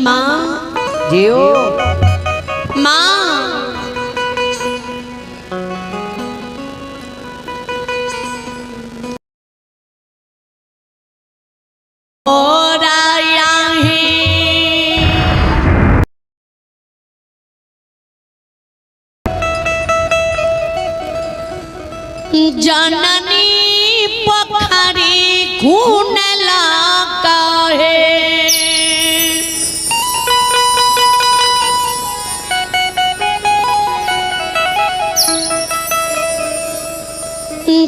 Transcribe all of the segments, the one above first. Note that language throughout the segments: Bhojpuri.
माँ जियो माँ और आया है जननी पोखरी घून लगा है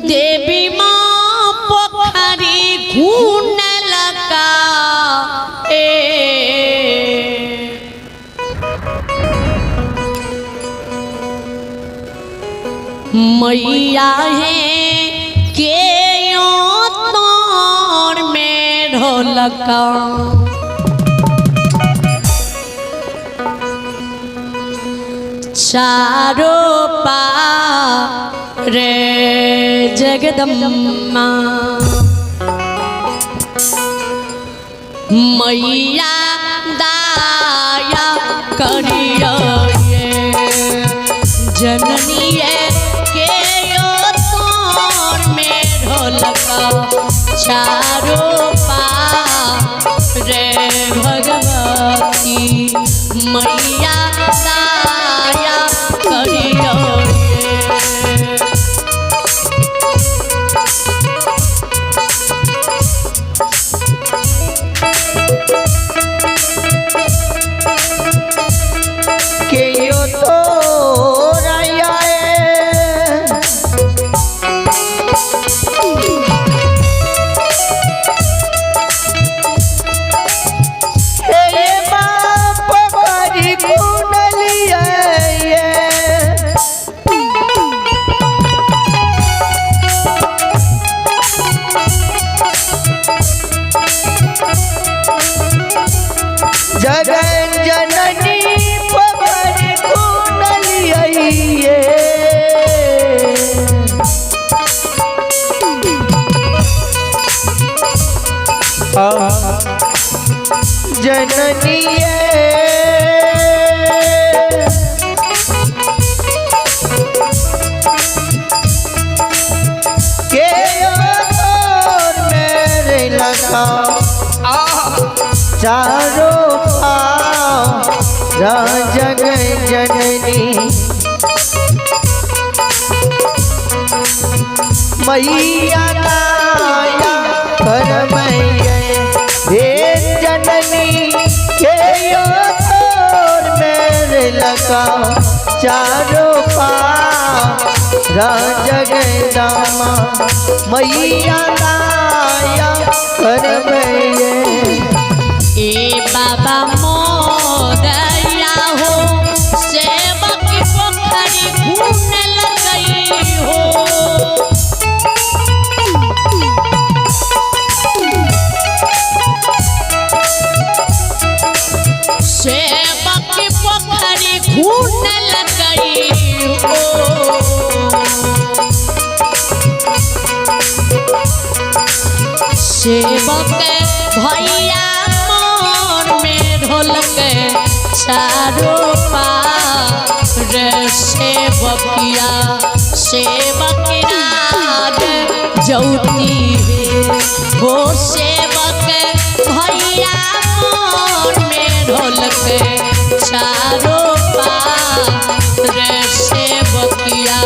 देवी माँ पोखरी घून लगा मैया है के तोर में ढोलका चारों पार जगदम्मा मैया दाया करियो जननी के तोर में ढोलका चारों पार भगवती मैया दाया करियो जगन जननी पोखरी खुनलिए जननी के और मेरे लगा चारों जग जननी मैया दाया करमैया हे जननी के तोर मेरे लगा चारों जग दामा मैया दाया करमैया ए बाबा मोदया हो सेवक पोखरी घून लगई हो सेवक पोखरी घून लगई हो सेवक भैया चारों पार सेवकिया सेवक राज जौती हो सेवक भैया मोर में ढोलक चारों पार सेवकिया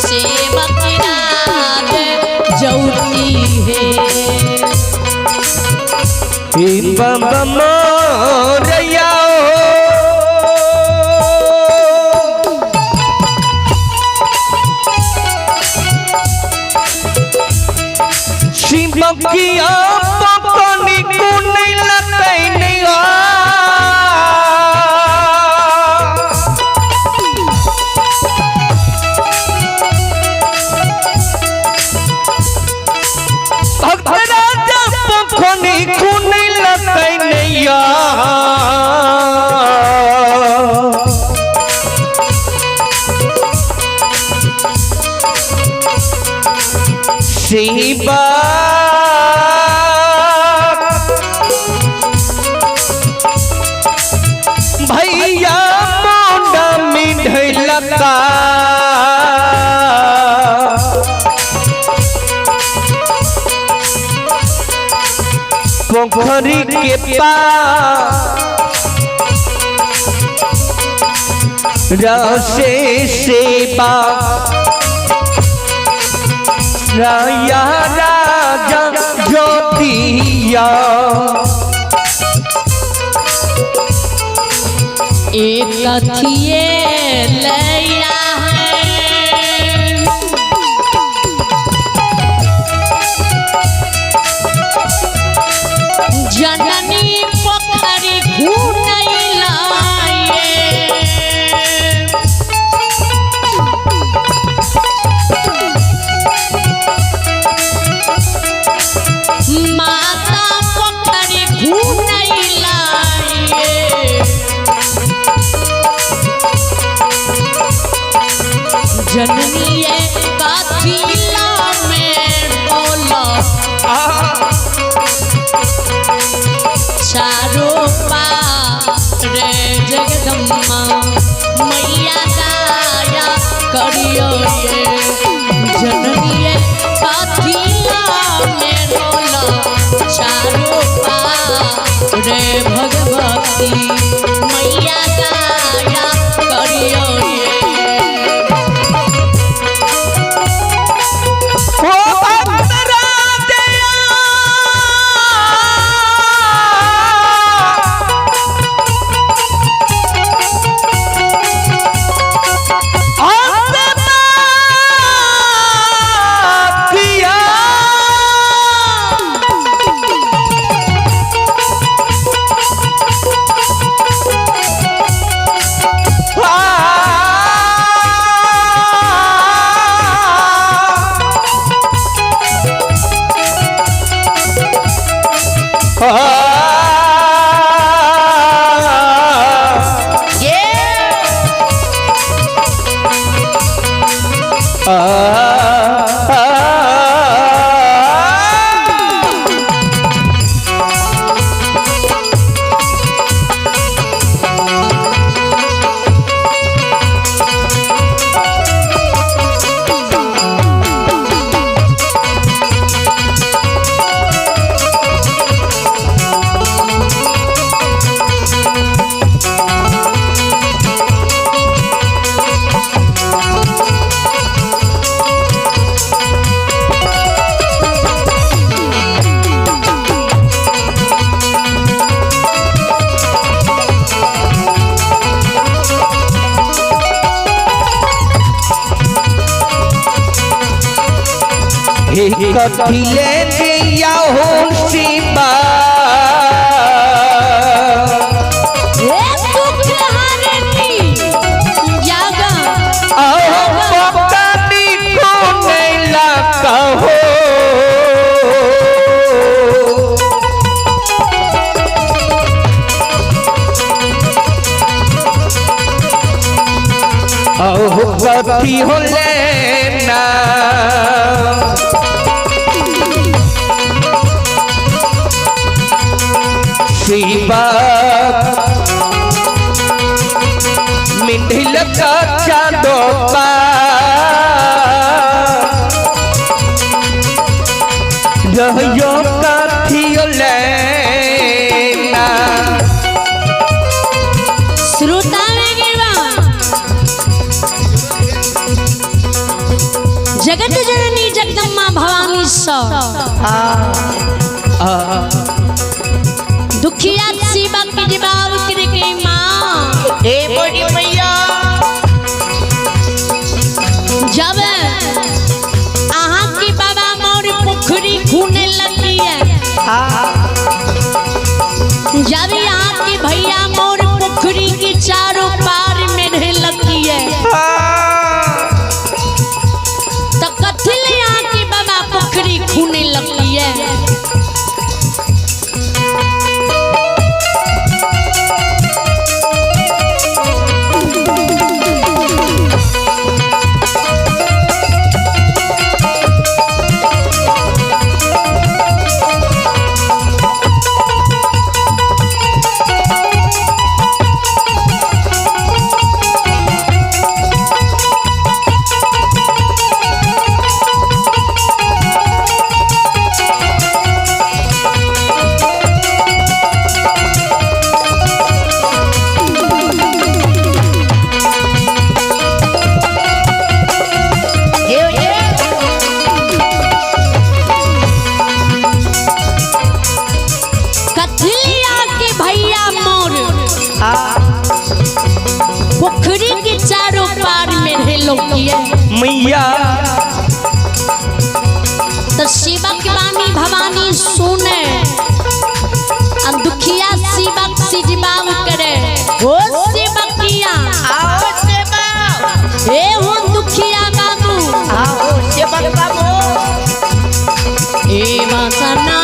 सेवक राज जौती है मोरया शिवकिया पपनी कुनी लतैनिया भक्त राजा पपनी कुनी लतैनिया भैया मोंडा मिढ़लका पोखरी के पास रसे सेवा राया राजा ज्योतिया एक कथिए लैया है जननी पोखरी घूमई लाए माता पोखरी घूमई लाए जननी काथिला में बोला चारों पारे जगदम्मा मैया गाया करियो ये जननी काथिला में बोला चारों पारे भगवती मैया गाया करियो ये कथिले दिया हो शिवा दुख हरनी जागा पतानी को नैला कहो कथी हो लेना शिवा मिथिल का चांदो रहियो कथियो लेना श्रोता जगत जननी जगदम्मा भवानी स दुखिया शिवा के जवाब करके माँ ए बड़ी मैया जब आहाँ की बाबा मोर पोखरी खूने लगी है जब यहाँ की भैया मोर पोखरी की चारों पार में रह लगी है तो कथिल यहाँ की बाबा पोखरी खूने लगी है पोखरी के चारों पार में रहे लोगिए मैया तो शिवक वाणी भवानी सुने दुखिया शिवक सिजबाव करे हो शिवकिया आओ सेवा हे हो दुखिया बाबू आओ सेवक बाबू ए वासना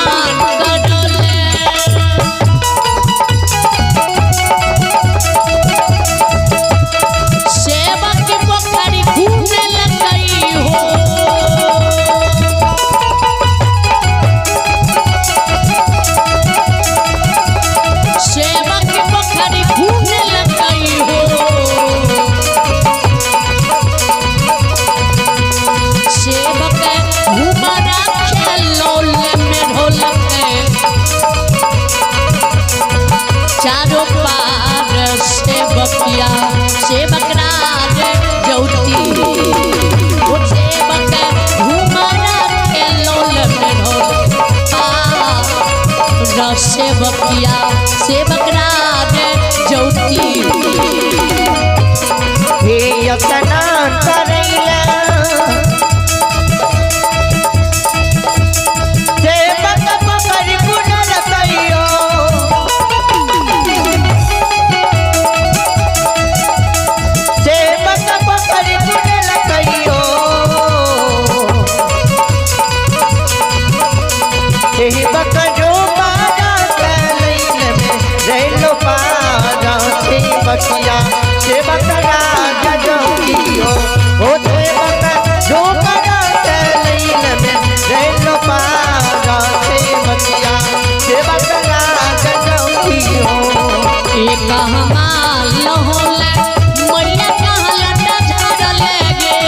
कटले सेवक की पोखरी घूमने लग गई हो सेवक की पोखरी घूमने लग गई हो सेवक घूमरा खेलोले में ढोलक चारों पार सेवकिया सेवक राज ज्योति वो सेवक घूमरा खेलोले में ढोलक सेवकिया सेवक राज ज्योति हे यतना करैया सेवक पोखरी पुनर कहियो सेवक पोखरी पुनर कहियो सेवक जो पारा कैलैन में रहलो पारा सेवकिया सेवक राज ज्योतियो ओ सेवक जो पारा कैलैन में रहलो पारा सेवकिया सेवक राज ज्योतियो एक हमाल होले मरिया कहाँ लटा झाड़ लेगे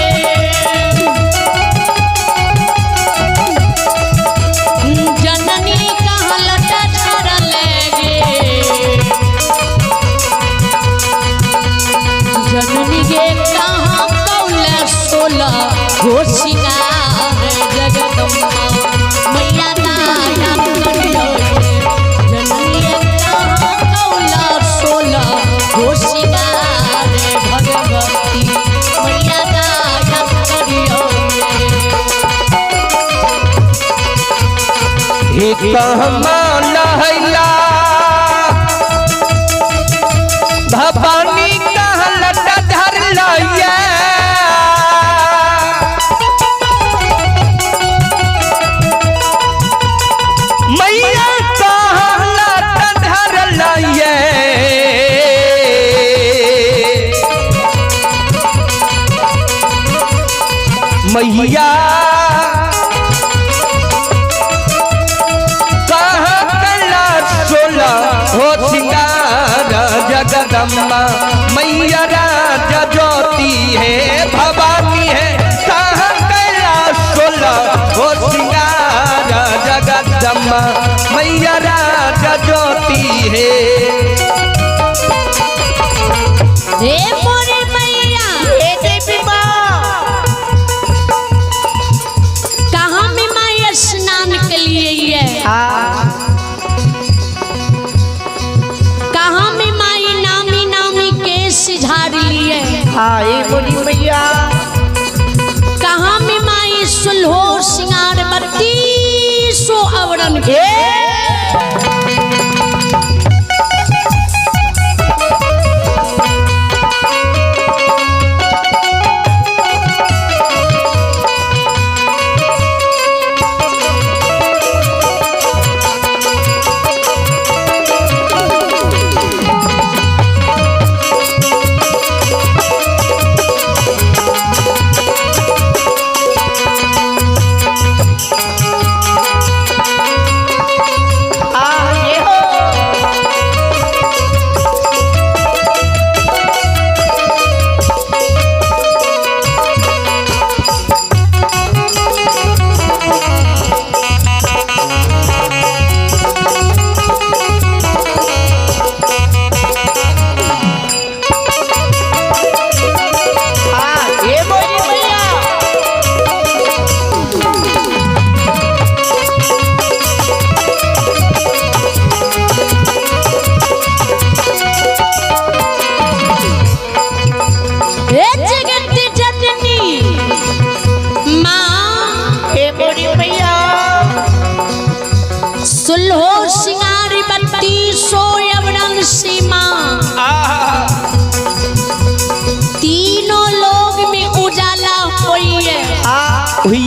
जननी कहाँ लटा झाड़ लेगे जननी के कहाँ कौले सोला घोषिकार जगदम्बा मैया दाया करियो जननी के कहाँ कौला सोला घोषिकार भगवती मैया दाया करियो एक लहैला भवानी कहाँ लटा धर लइया मैया कहाँ लटा धर लइया मैया हो सिंगार जगदम्बा मैया राज ज्योति है भवानी है कहाँ कैलाश सोला हो सिंगार जगदम्बा मैया राज ज्योति है हे मोरे मैया हे देवी माँ कहाँ में माया स्नान के लिए ये कहाँ में माई नामी नामी केस झाड़ लिए आए बोली मैया कहाँ में माई सुलहो सिंगार बत्ती सो आवरण के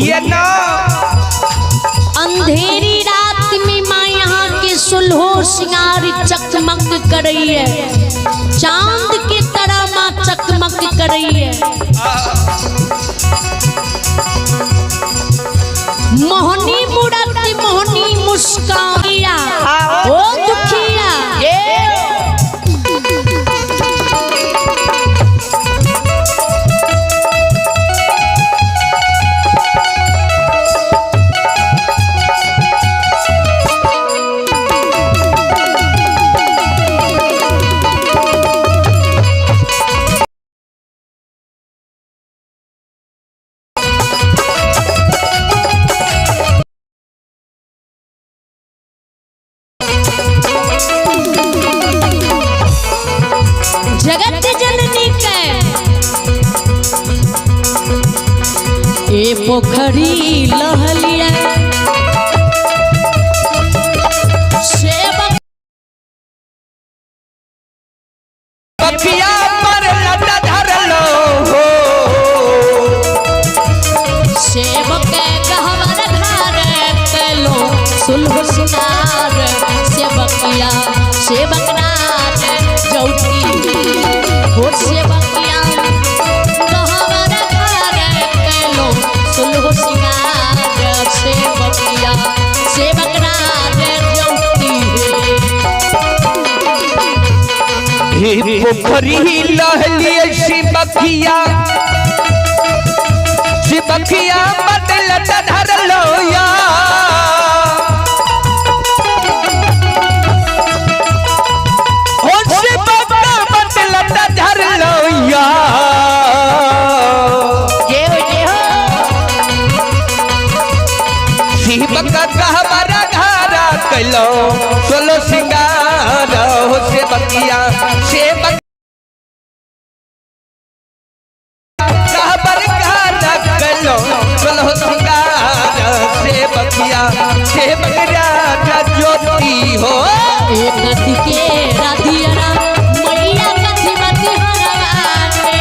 बोलिए ना। अंधेरी रात में माँ यहाँ के सुलहो सिंगार चकमक कर रही है, चांद की तरह माँ चकमक कर रही है। मोहनी मुड़त मोहनी मुस्कानिया ओ दुखिया जगत जननी के ए पोखरी लहलिया सेवक बखिया पर लटा धर लो हो, सेवक गहवर धार कलो सुलह सिंगार सेवकिया सेवक रात जौती हो सेवकिया गहवर धार कलो सुलह सिंगार सेवकिया सेवक रात जौती हे पोखरी लहलिए शिवकिया शिवकिया बदलत धर लो या, हो शिवका बदलत धर लो या। शिवका कहबरा घारा कलो सोलो सिंगार हो सेवकिया सेवक कहबर घारा कलो सोलो सिंगार सेवकिया सेवक राजा ज्योति हो। एक दिके राधिया मैया कथी मति हरवाने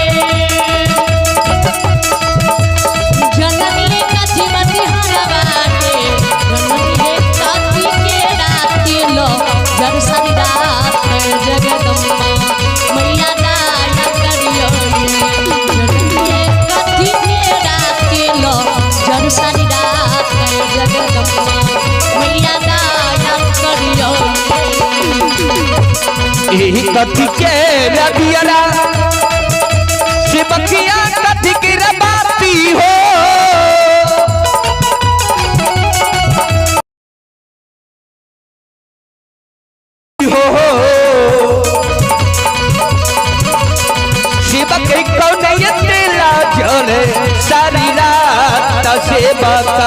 जननी कथी मति हरवाने जननी कथी के राती लो जग सारी रात जगदम्बा मैया दाया करियो जननी कथी के राती लो जग सारी रात जगदम्बा मैया दाया करियो कथी के रबियरा शिवकिया कथी की रबाती हो, शिवक कौन तेला जले सारी रात सेवक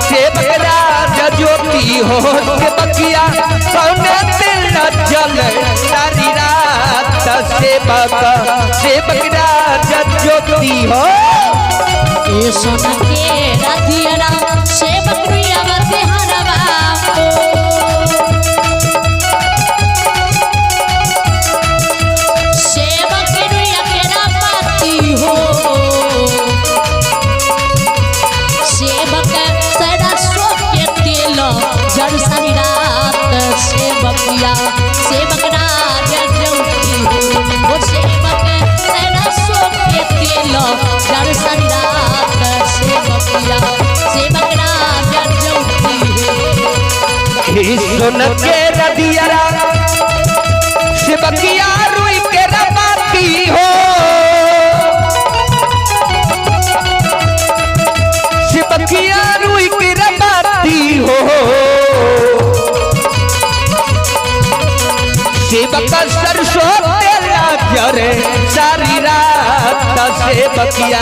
सेवक राजा ज्योति हो सेवकिया कौन तेला जले सारी रात सेवक सेवक राजा ज्योति हो। ए सोना के राधिया सेवक रुयावते हरवा सेवक रुया के रापाती हो सेवक सदा सो के तेल जड़ सारी रात सेवकिया सेवक राज जौती हो सेवक सदा सो के तेल जड़ सारी रात सेवकिया सेवक राज जौती हे सुन के रबियरा शिवकिया रुई के रबाती हो, शिवकिया रुई के रबाती हो, शिवक सरसों तेला जरे सारी रात सेवकिया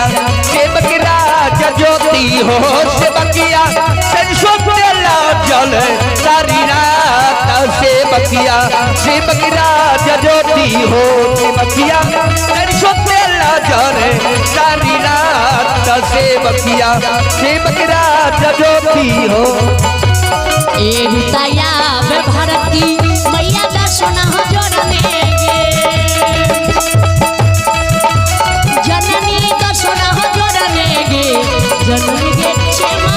सेवक राजा ज्योति हो सेवकिया सरसों तेला जले सारी रात सेवकिया सेवक राजा ज्योति हो सेवकिया सरसों तेला जले सारी रात सेवकिया सेवक राजा ज्योति हो। एही तयाब भारती मैया दर्शन जोड़ने गे जननी दर्शन जोड़ने गे जननी गे क्षमा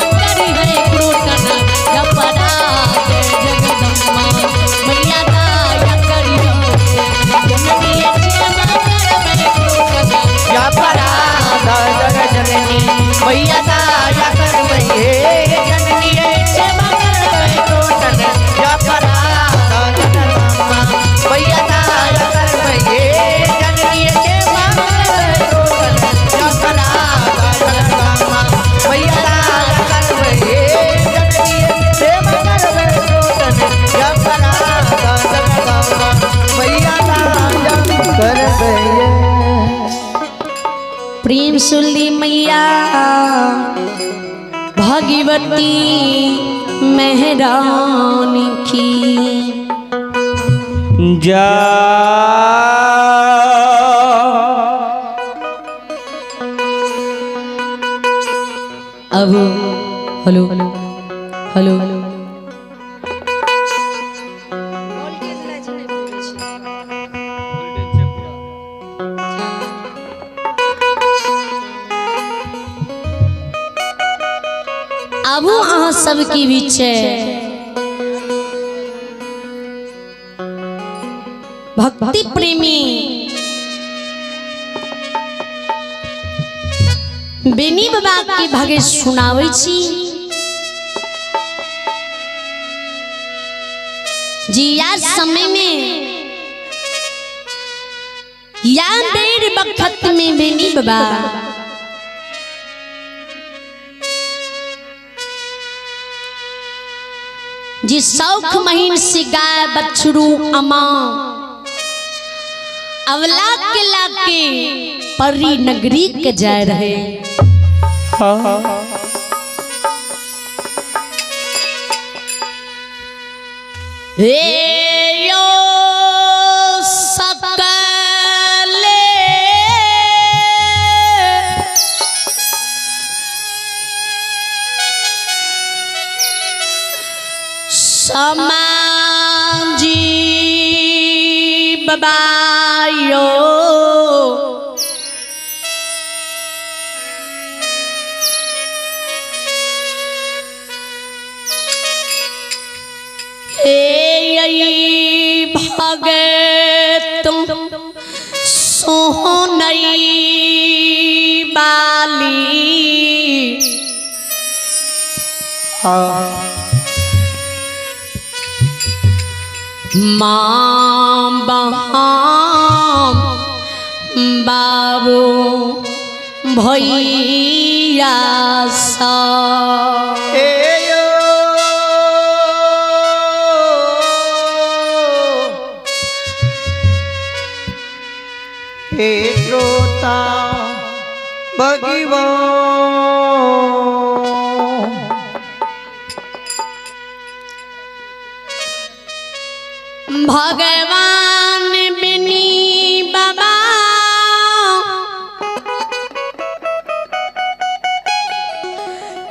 प्रेम सुली मैया भगवती मेहरानी की जा अब हेलो हेलो आबू अहाँ सबके बीच भक्ति प्रेमी बेनी बाबा के भागे सुनावे छी जी। यार समय में या बेर वक्त में बेनी बाबा जी शौख महीन से गाय बछरू अमा अवला के लाके परी नगरी के जा रहे। हे यो सकले समाजी बाबायो भगत सोहनई बाली माँ बहाम बाबू भैया सा श्रोता भगवान भगवान बिनी बाबा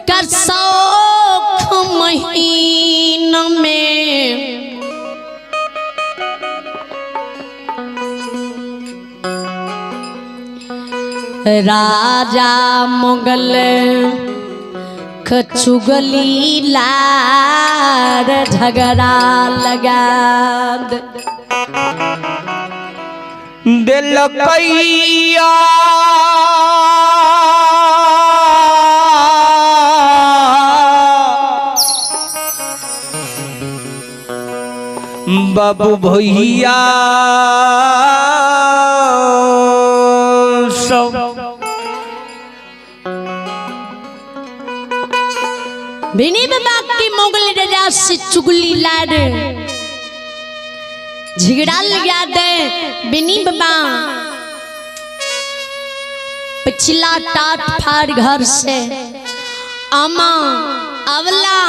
का शौख महीन में राजा मुगल खचुगली लार झगड़ा लगा दिल कैया बाबू भैया सब बिनी बाबा की मुगल राजा से चुगली लाड झगड़ा लगा दे। बिनी बाबा पिछला टाट फाड़ घर से अमा अवला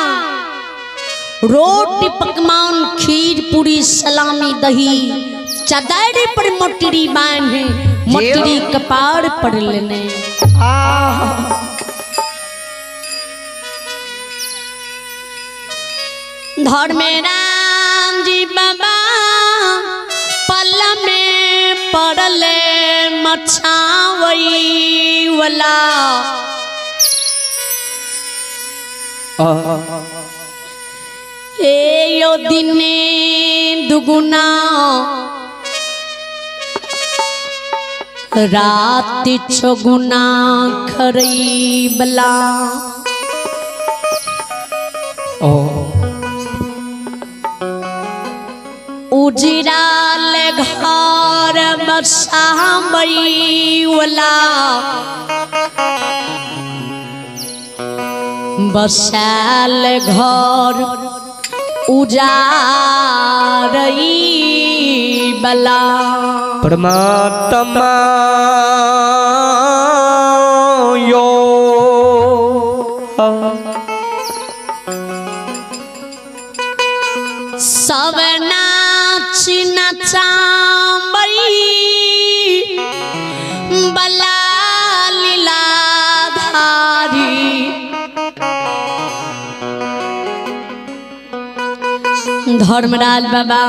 रोटी पकवान खीर पूरी सलामी दही चादर पर मोटरी बांधे मोटरी कपार पर लेने धर्मे राम जी बाबा पल में पड़ले मछावई वाला ए यो दिने दुगुना रात छगुना खरई बला उजिराल घर बसावई वाला बसाल घर उजारई बला परमात्मा धर्मराज बाबा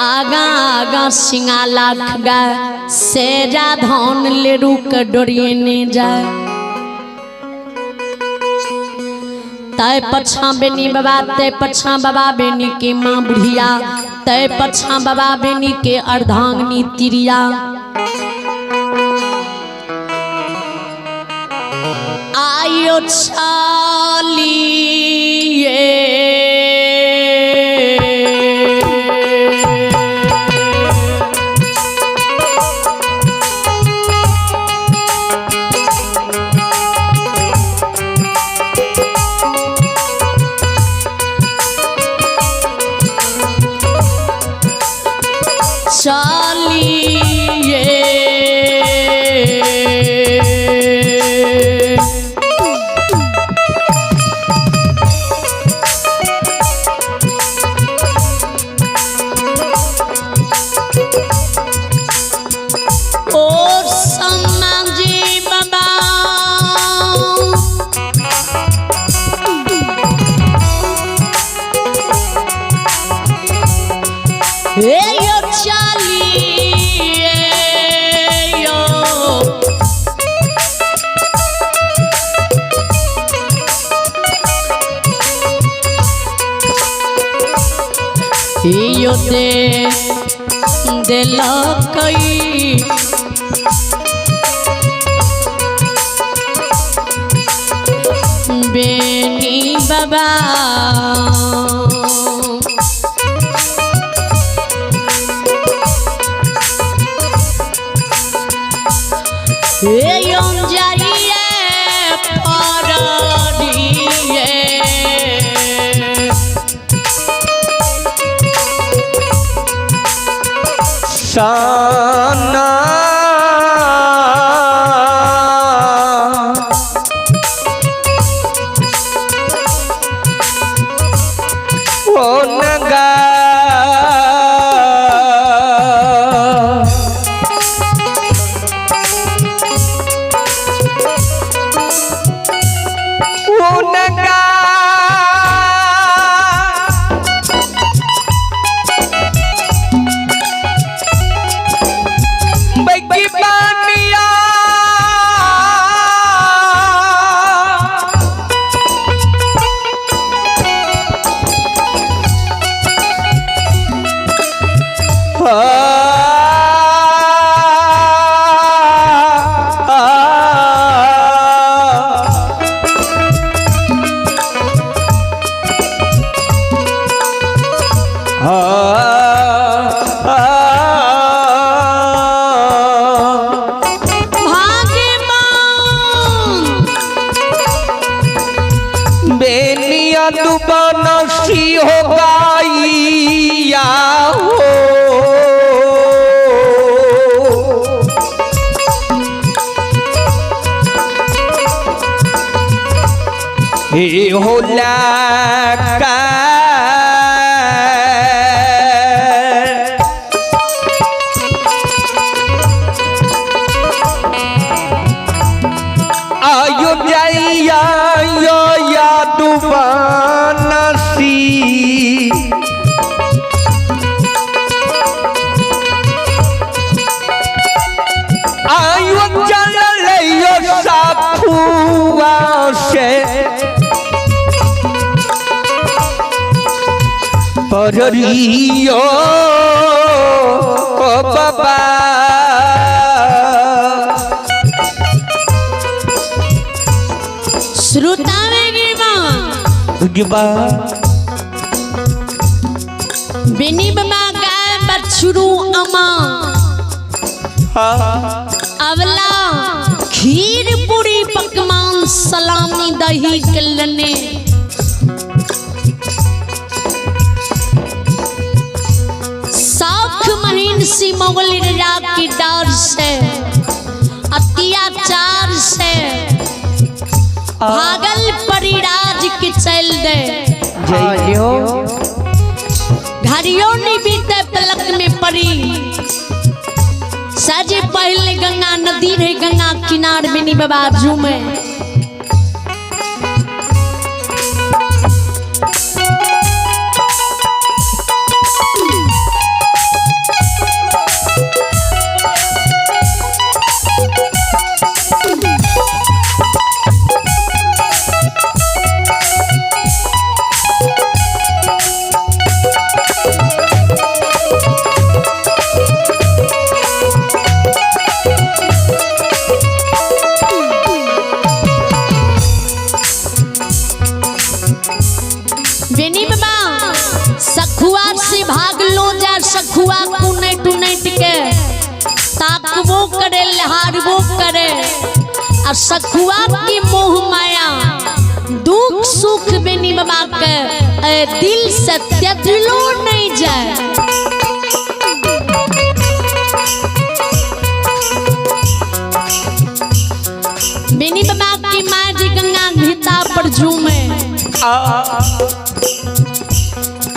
आगा आगा सिंगा लाख गाय सेजा धन ले रुक डोरिए ने जाए तय पछा बेनी बाबा तय पछा बाबा बेनी के माँ बुढ़िया तय पछा बाबा बेनी के अर्धांगनी तिरिया आयो यो दे दिलकई बेनी बाबा शाना ओ नगा ओ नगा बेनिया दुबनसी हो गाइया हो हे होला का आयो जाइया यो यादु बनसी आयो चल लियो साखुआ से पररियो ओ बाबा बेनी बाबा गाय बछरू अमा अवला खीर पूरी पकवान सलामी दही कलने साख महीन सी मोगली राजा की डर से अत्याचार से भागल परिराज के चल दे घड़ियों ने बीते पलक में पड़ी साजे पहले गंगा नदी रहे गंगा किनार बेनी बाबा झूमे करे लहारबो करे आ सखुआ की मोह माया दुख सुख बेनी बाबा के दिल से त्यजलो नहीं जाए। बेनी बाबा की माँ जी गंगा घीता पर झूमे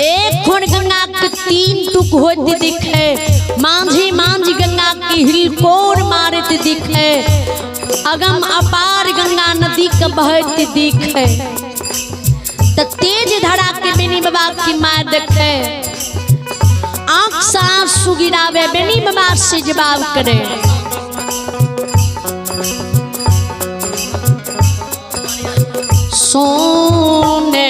एक खोड़ गंगा के 3 टुक होते दिखे मांझी मांझी गंगा की हिलकोर मारते दिखे अगम अपार गंगा नदी के बहते दिखे त तेज धरा के बेनी बाबा की माँ देखे आंख से आंसू गिरावे बेनी बाबा से जवाब करे सोने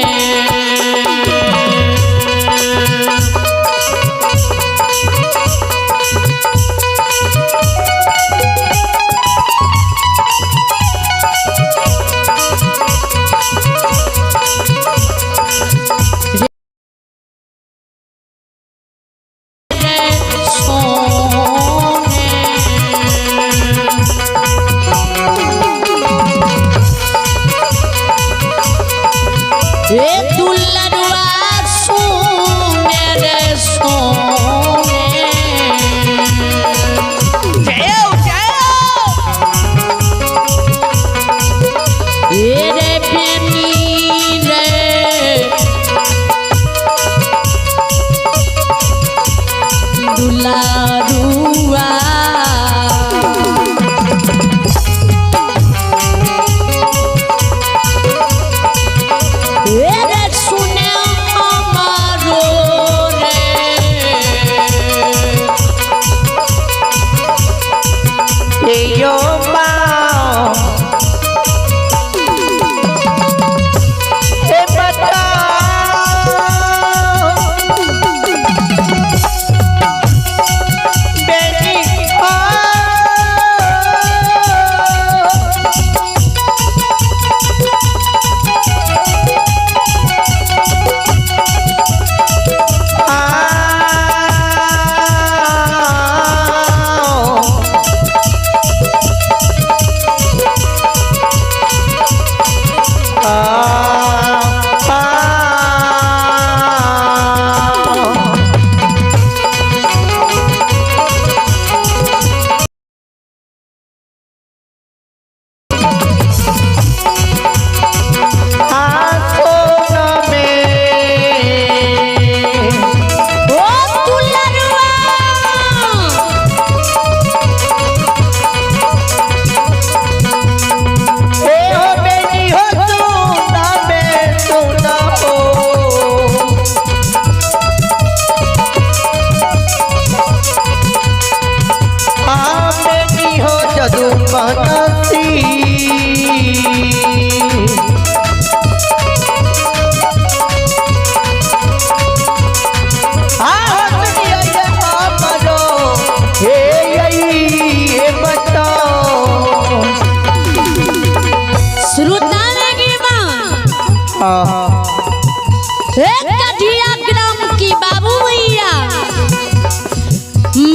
की बाबू भैया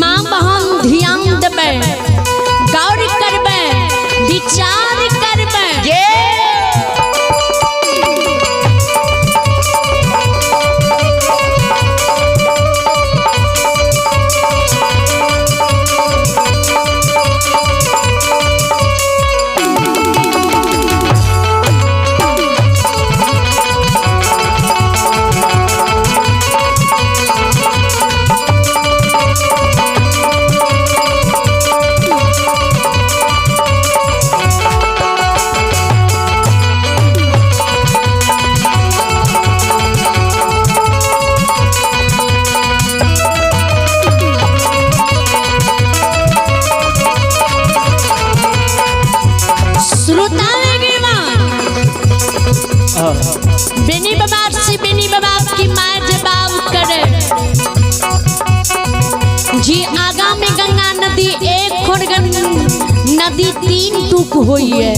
माँ बहन ध्यान देवे गौर करवे विचार करवे बेनी बाबा से बेनी बाबा की माँ जवाब करे जी आगा में गंगा नदी एक खोर नदी 3 टुक हुई है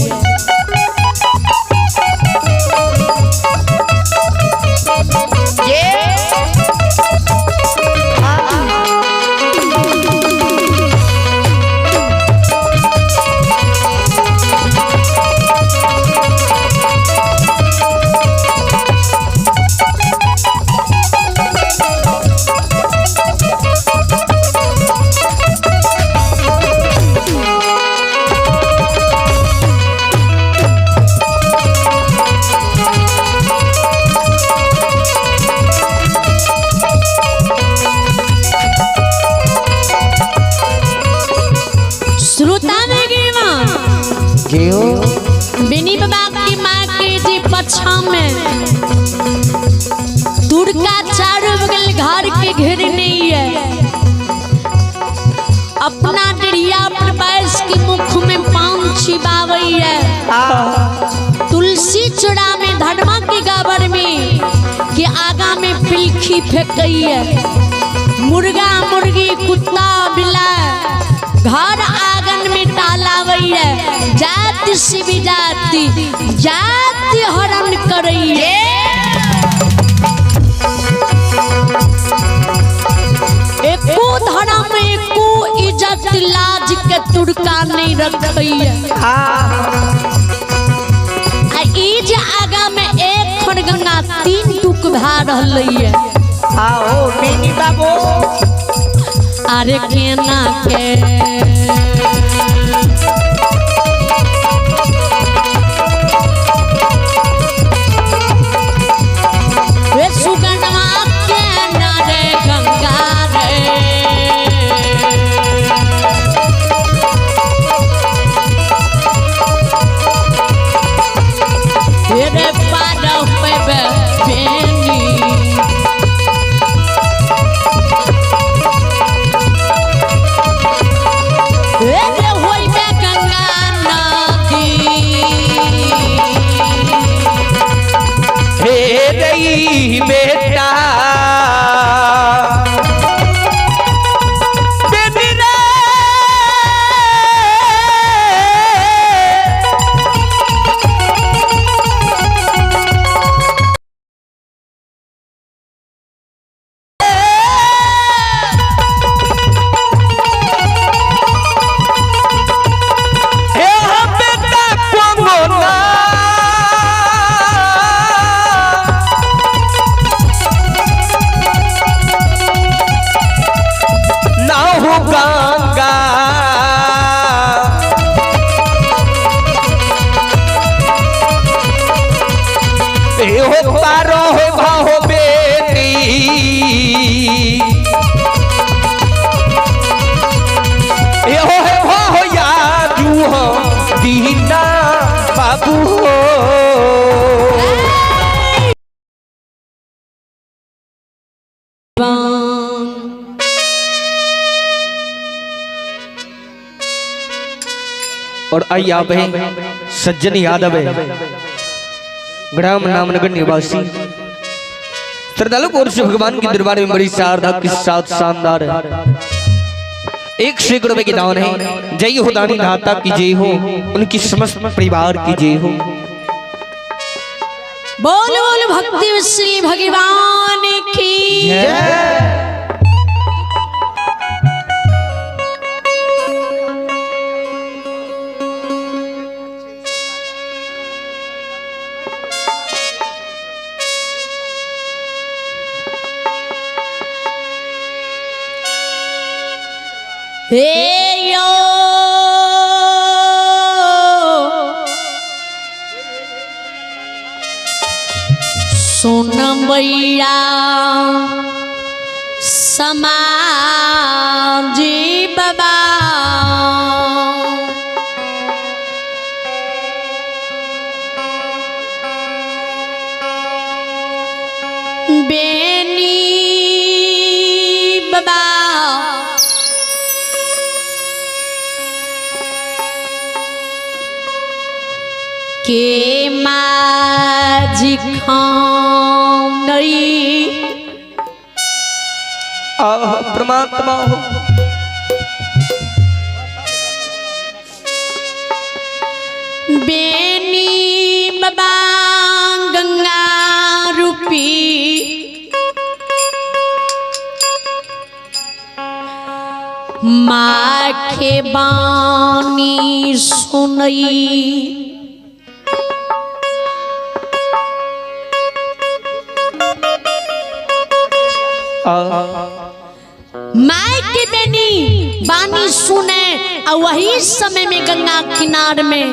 जियो बिनी बाबा की माँ के जी पछा में दुर्गा चारों बगल घर के घेरने है, अपना डरिया पर बैस के मुख में पान छिपावई है, तुलसी चूड़ा में धर्मा के गाबर में के आगा में पिलखी फेंकई है, मुर्गा मुर्गी कुत्ता बिला घर आंगन में टालावई है, जाति से भी जाति हरण करई है। एको धर्म एको इज्जत लाज के तुड़का नहीं रखई है। इज आगा में एक खड़गंगा 3 टुक भा रहलई है। आओ बेनी बाबू अरे केना के वे सुगनमा केना रे गंगा रे रे पार पे बेनी रे होई बे गंगा नदी हे रही बेटा बेनी रे हे बेटा कोंगोना ना हो गंगा ए हो पारो हो भाहो बेटी ए हो भाहो यादू हो दीना बाबू हो और आई आप हैं सज्जन यादव है ग्राम नामनगर निवासी श्रद्धालु और से भगवान के दरबार में बड़ी श्रद्धा के साथ शानदार है 100 रुपए की दान है। जय हो दानी दाता की जय हो, उनकी समस्त परिवार की जय हो। बोल बोल भक्ति श्री भगवान की जय। हे यो सोनमैया समाजी बाबा बेनी बाबा के माझी खानई परमात्मा हो बेनी बाबा गंगा रूपी माँ के बानी सुनई माई की बेनी बानी सुने और वही समय में गंगा किनार में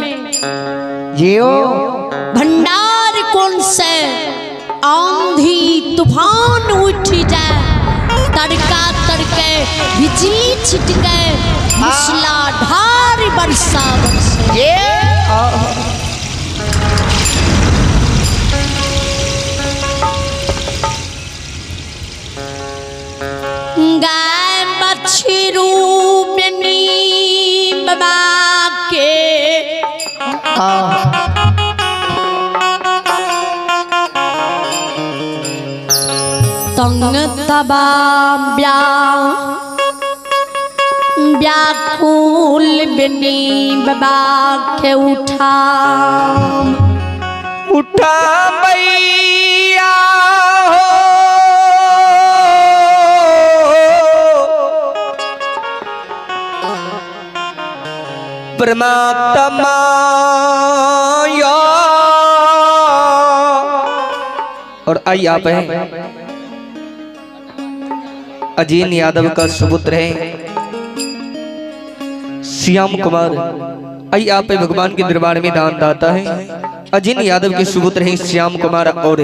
जियो भंडार कौन से आंधी तूफान उठ जाए, तड़का तड़के बिजली छिटके मूसलाधार वर्षा बरसे। तंग तबा व्याकुल बिनी बाबा के उठा मैया हो परमात्मा और आई आप हैं अजीन यादव का सुपुत्र है श्याम कुमार। आई आप भगवान के दरबार में दान दाता है। अजीन यादव के सुपुत्र हैं श्याम कुमार और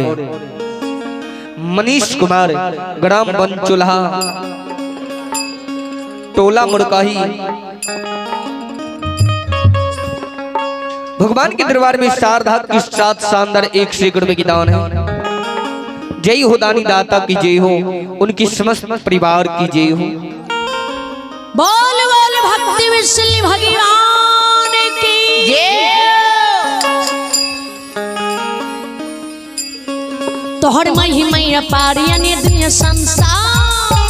मनीष कुमार, ग्राम वन चूल्हा, टोला मुड़काही। भगवान के दरबार में शारदा के साथ शानदार 1 सैकड़ में की दान है। जय हो दानी दाता की जय हो, उनकी समस्त परिवार की जय हो। बोल बोल भक्ति विशली भगवान की जय। तोहर महिमा पारिया ने दुनिया संसार,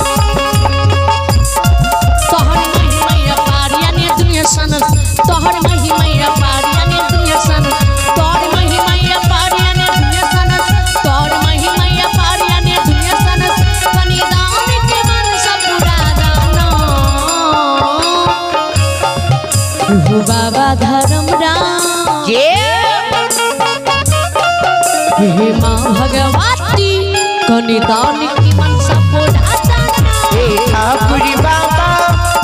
तोहर महिमा पारिया ने दुनिया संसार, तोहर महिमा पारिया ने दुनिया संसार, तोहर महिमा पारिया ने दुनिया संसार, तोहर महिमा पारिया ने दुनिया संसार। बलिदान के मन सब पूरा दाना हो बाबा धर्मराम हे माँ भगवती कनिदान की मनसा पूरा दाना। हे ठाकुरी बाबा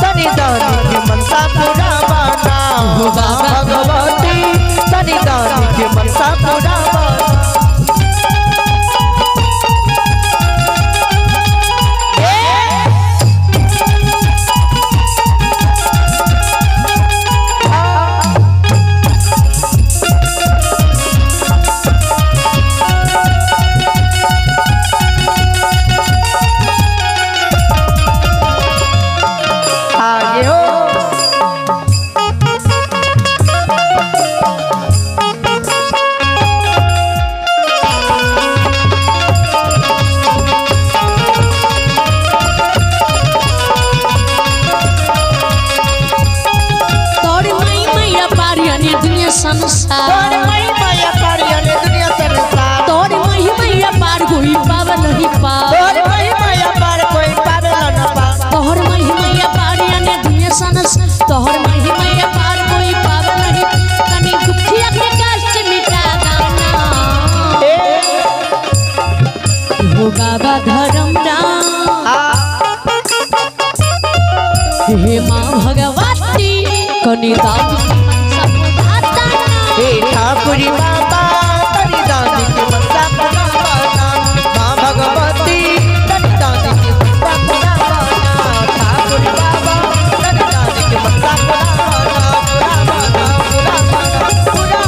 कनिदान की मनसा पूरा बाना। हो बाबा भगवती कनिदान की मनसा पूरा बाना। संसार तोर महिमा पारिया ने दुनिया संसार, तोर महिमा पार कोई पावन नहीं पार, तोर महिमा पार कोई पावेला न पार। तोहर महिमा पारिया ने दुनिया संसार, तोहर महिमा पार कोई पावन नहीं। तनी दुखिया के कष्ट मिटा दाना हो बाबा धर्मराम। हे माँ भगवती कनिदान हे ठाकुरी बाबा कनिदान की मनसा पूरा बाना। माँ भगवती कनिदान की मनसा पूरा बाना। ठाकुरी बाबा कनिदान की मनसा पूरा बाना। पूरा बाना, पूरा बाना, पूरा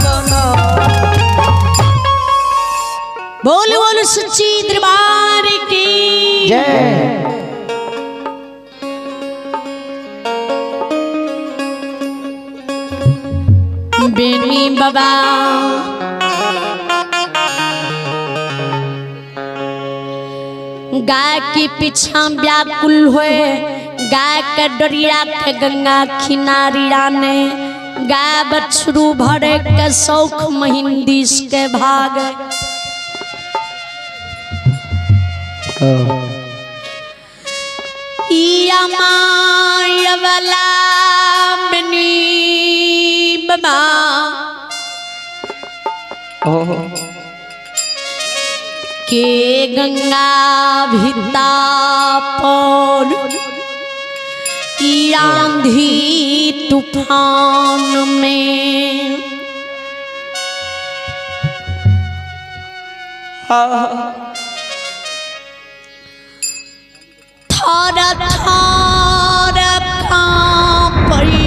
बाना। बोल बोल सच्ची दरबार की जय। बेनी बाबा गाय के पीछा व्याकुल हुए, गाय के डरिया के गंगा किनारी राने, गाय बछरू भरे के शौख महिंदीस के भाग। या मायवला बनी बाबा के गंगा भिता पर आंधी तूफान में थर थर कांपी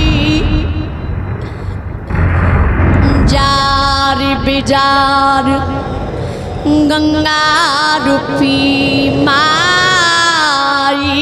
जार बिजार गंगा रूपी माई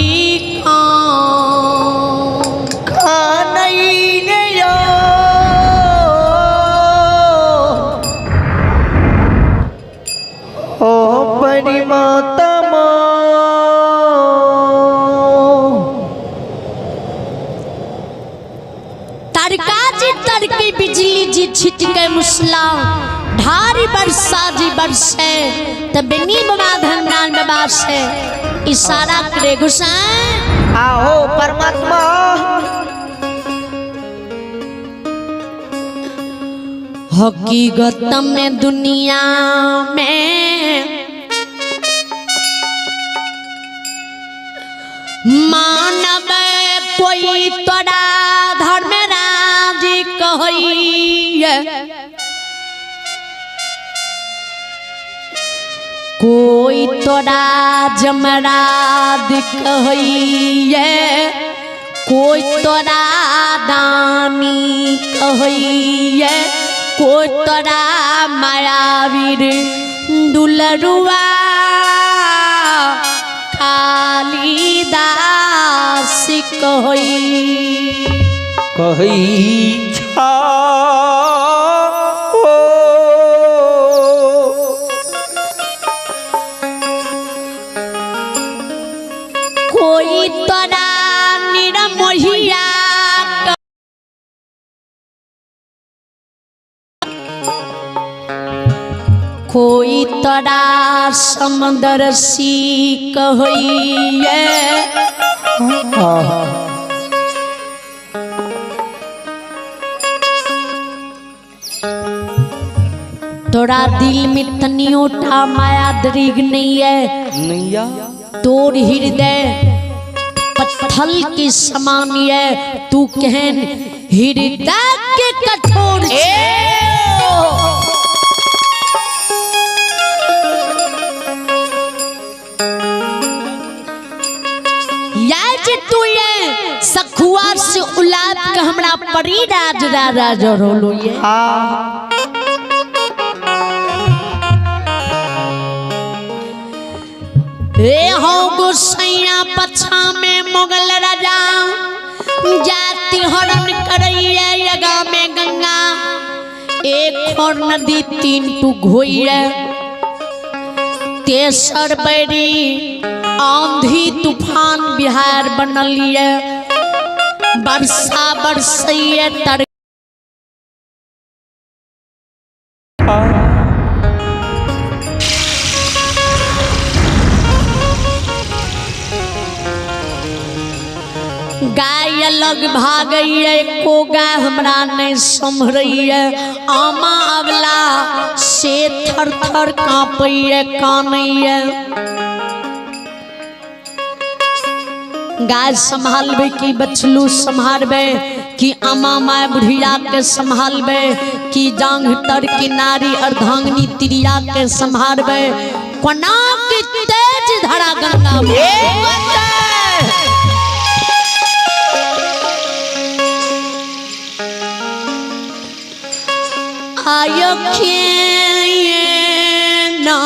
तरका जी तरकी बिजली जी छिटके मुसला ढारी बरसा जी बरसे तबनी बाबा धनरान बाबा से इशारा करे गुसाए आओ परमात्मा हकीकत में दुनिया में मानव कोई तोरा धर्मराज कहिए कोई तोरा जमराज कहिए कोई तोरा दानी कहिए कोई तोरा मायावीर दुलरुआ कालिदास कही छा कोई तोरा निरमोहिया कोई तोरा समदर्शी कहिए तोरा दिल में तनियोटा माया दरीग नहीं है नैया तोर हृदय पत्थल के समान है तू कहन हृदय के कठोर तू ये सखुआ से उलाद का हमरा परी राज राज रोलो ये हो गोसैया पछा में मुगल राजा जाति हरण करैया यगा में गंगा एक और नदी तीन टूक होइए तेसर बैरी आंधी तूफान बिहार बनलिए वर्षा बरसैये तर गाय अलग भागैया को गाय हमरा नहीं सम्हरैया आमा अवला से थर थर कांपैया कानैया गाय संभालबे कि बछलू संभालबे कि आमा माय बुढ़िया के संभालबे कि जांघ तर की नारी अर्धांगनी तिरिया के संभालबे कोना की तेज धरा गंगा आयो ना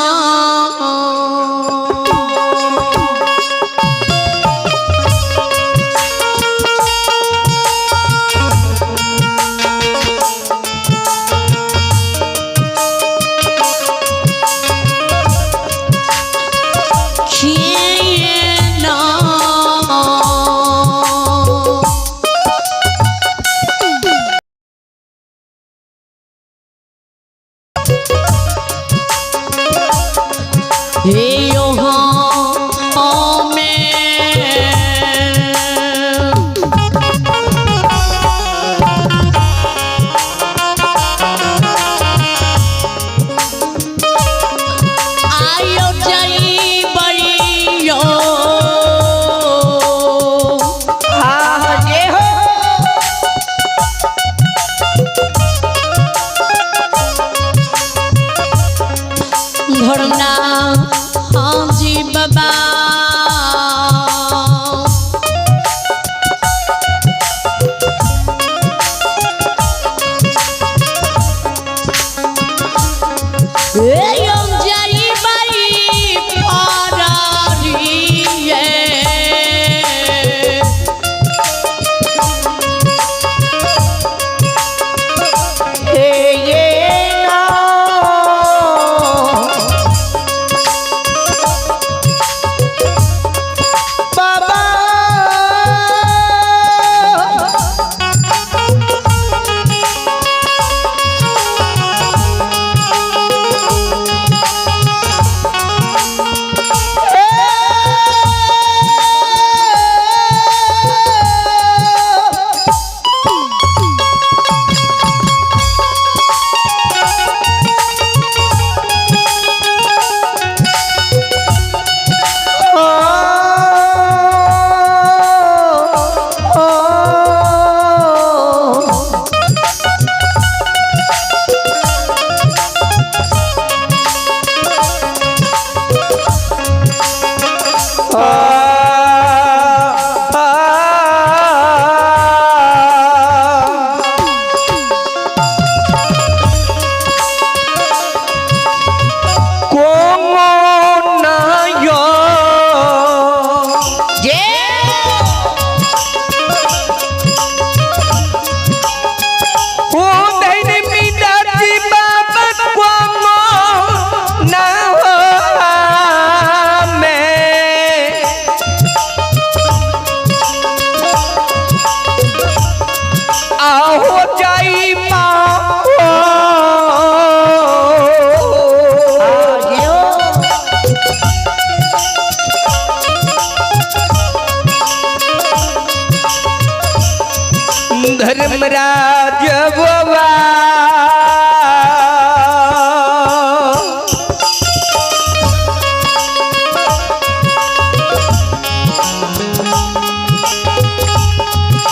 धर्मराज बाबा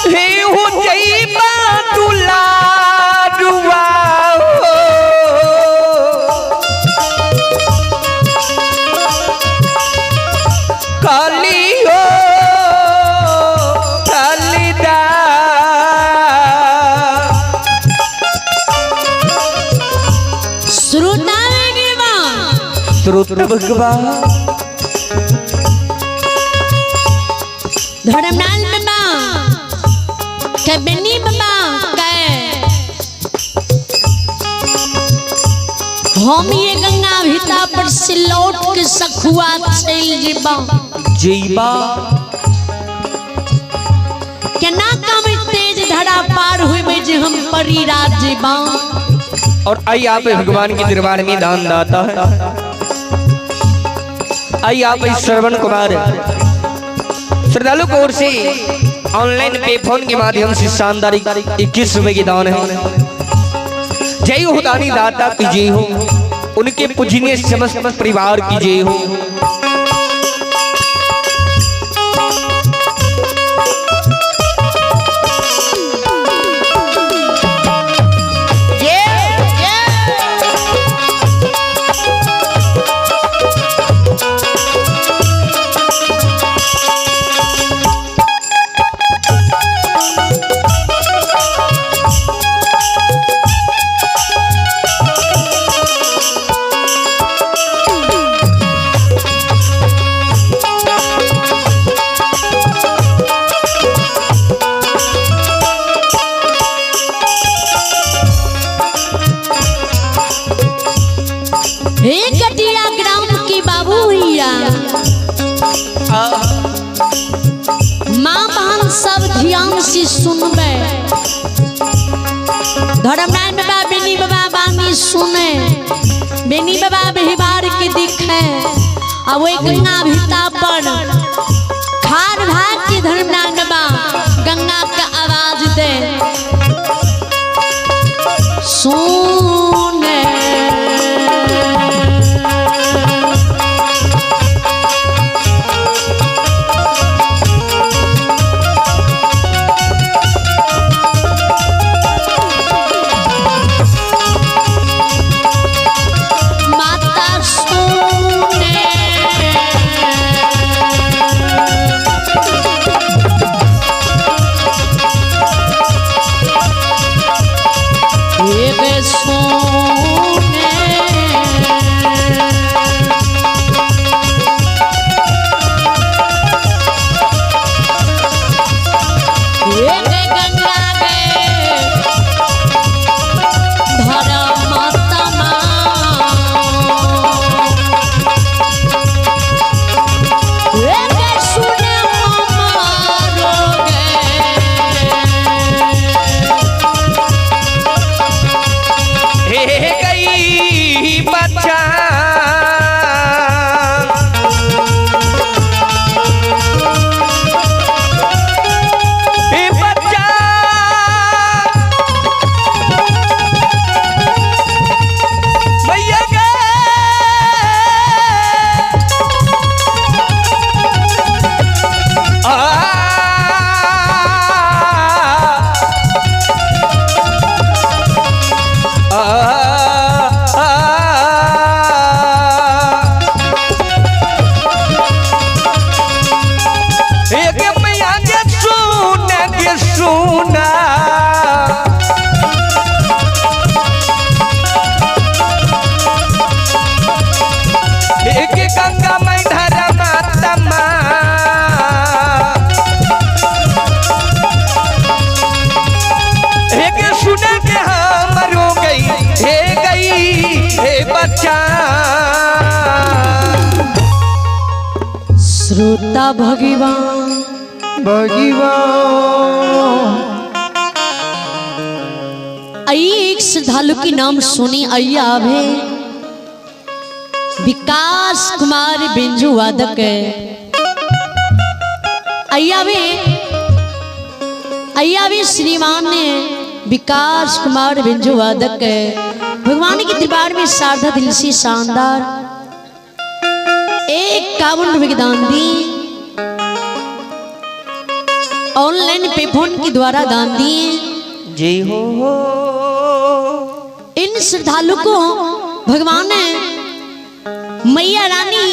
हे हो जईबा दुलारुआ काली हो श्रोत भगवान धर्मलाल बाबा के बेनी बाबा के हम ये गंगा भीता पर से लौट के सखुआ चल जीबा जीबा केना काम तेज धरा पार हुई में जे हम परी राज जीबा। और आई आप भगवान के दरबार में दान दाता है। आई आप श्रवण कुमार श्रद्धालु की ओर से ऑनलाइन पे फोन के माध्यम से शानदार 21 रुपए की दान है। जय हो दानी दाता की जय हो, उनके पूजनीय समस्त परिवार की जय हो। कटिया ग्राम की बाबू भैया माँ बहन सब ध्यान से सुनबे। धर्मनारायण बाबा बेनी बाबा बानी सुने, बेनी बाबा बेहबार के दिखे और वो गंगा भीता पर खार भाग के धर्मनारायण बाबा गंगा का आवाज दे सुने। श्रोता भगवान आइए एक श्रद्धालु की नाम सुनी। आइए आभे विकास कुमार बिंजू वादक है। आइए आभे अय्या भी श्रीमान ने विकास कुमार बिंजू वादक है भगवान की दरबार में साधा दिल से शानदार 51 रुपए की दान दी। ऑनलाइन पे फोन के द्वारा दान दिए। जय हो। इन श्रद्धालु को भगवान ने मैया रानी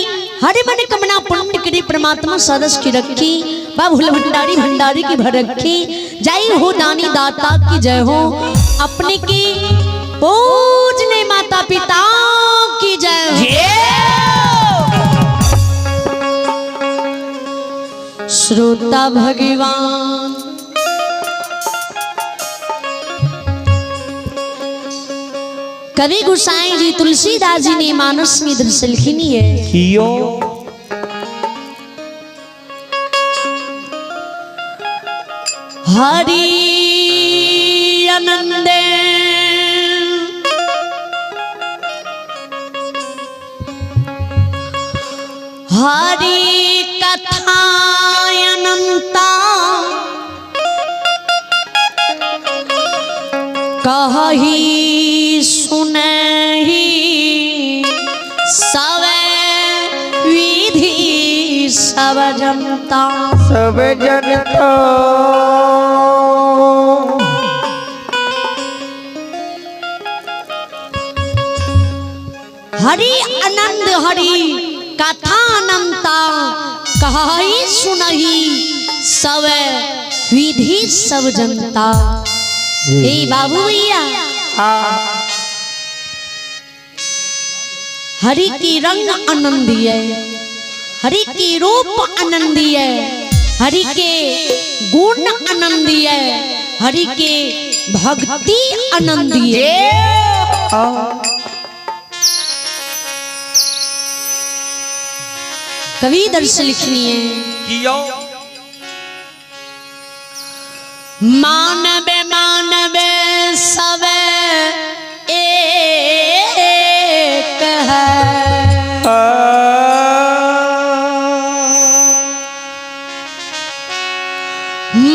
हरे मन कमना पूर्ण करे परमात्मा सरस की रखी बाबुल भंडारी भंडारी की भर रखी। जय हो दानी दाता की जय हो अपने की पूजने माता पिता की जय हो। श्रोता भगवान कवि गोसाई जी तुलसीदास जी ने मानस में दृश्य लिखी है। कियो हरि आनंदे हरि कथा अनंता कही सुनहि सब विधि सब जनता सब जनता हरि आनंद हरि कथा अनंता कही सुनहि सब विधि सब जनता। ए बाबू भैया हरि की रंग आनंदी है हरि की रूप आनंदी है हरि के गुण आनंदी है हरि के भक्ति आनंदी है। कवि दर्श लिखनी है। कियो मानवे मानवे सब एक है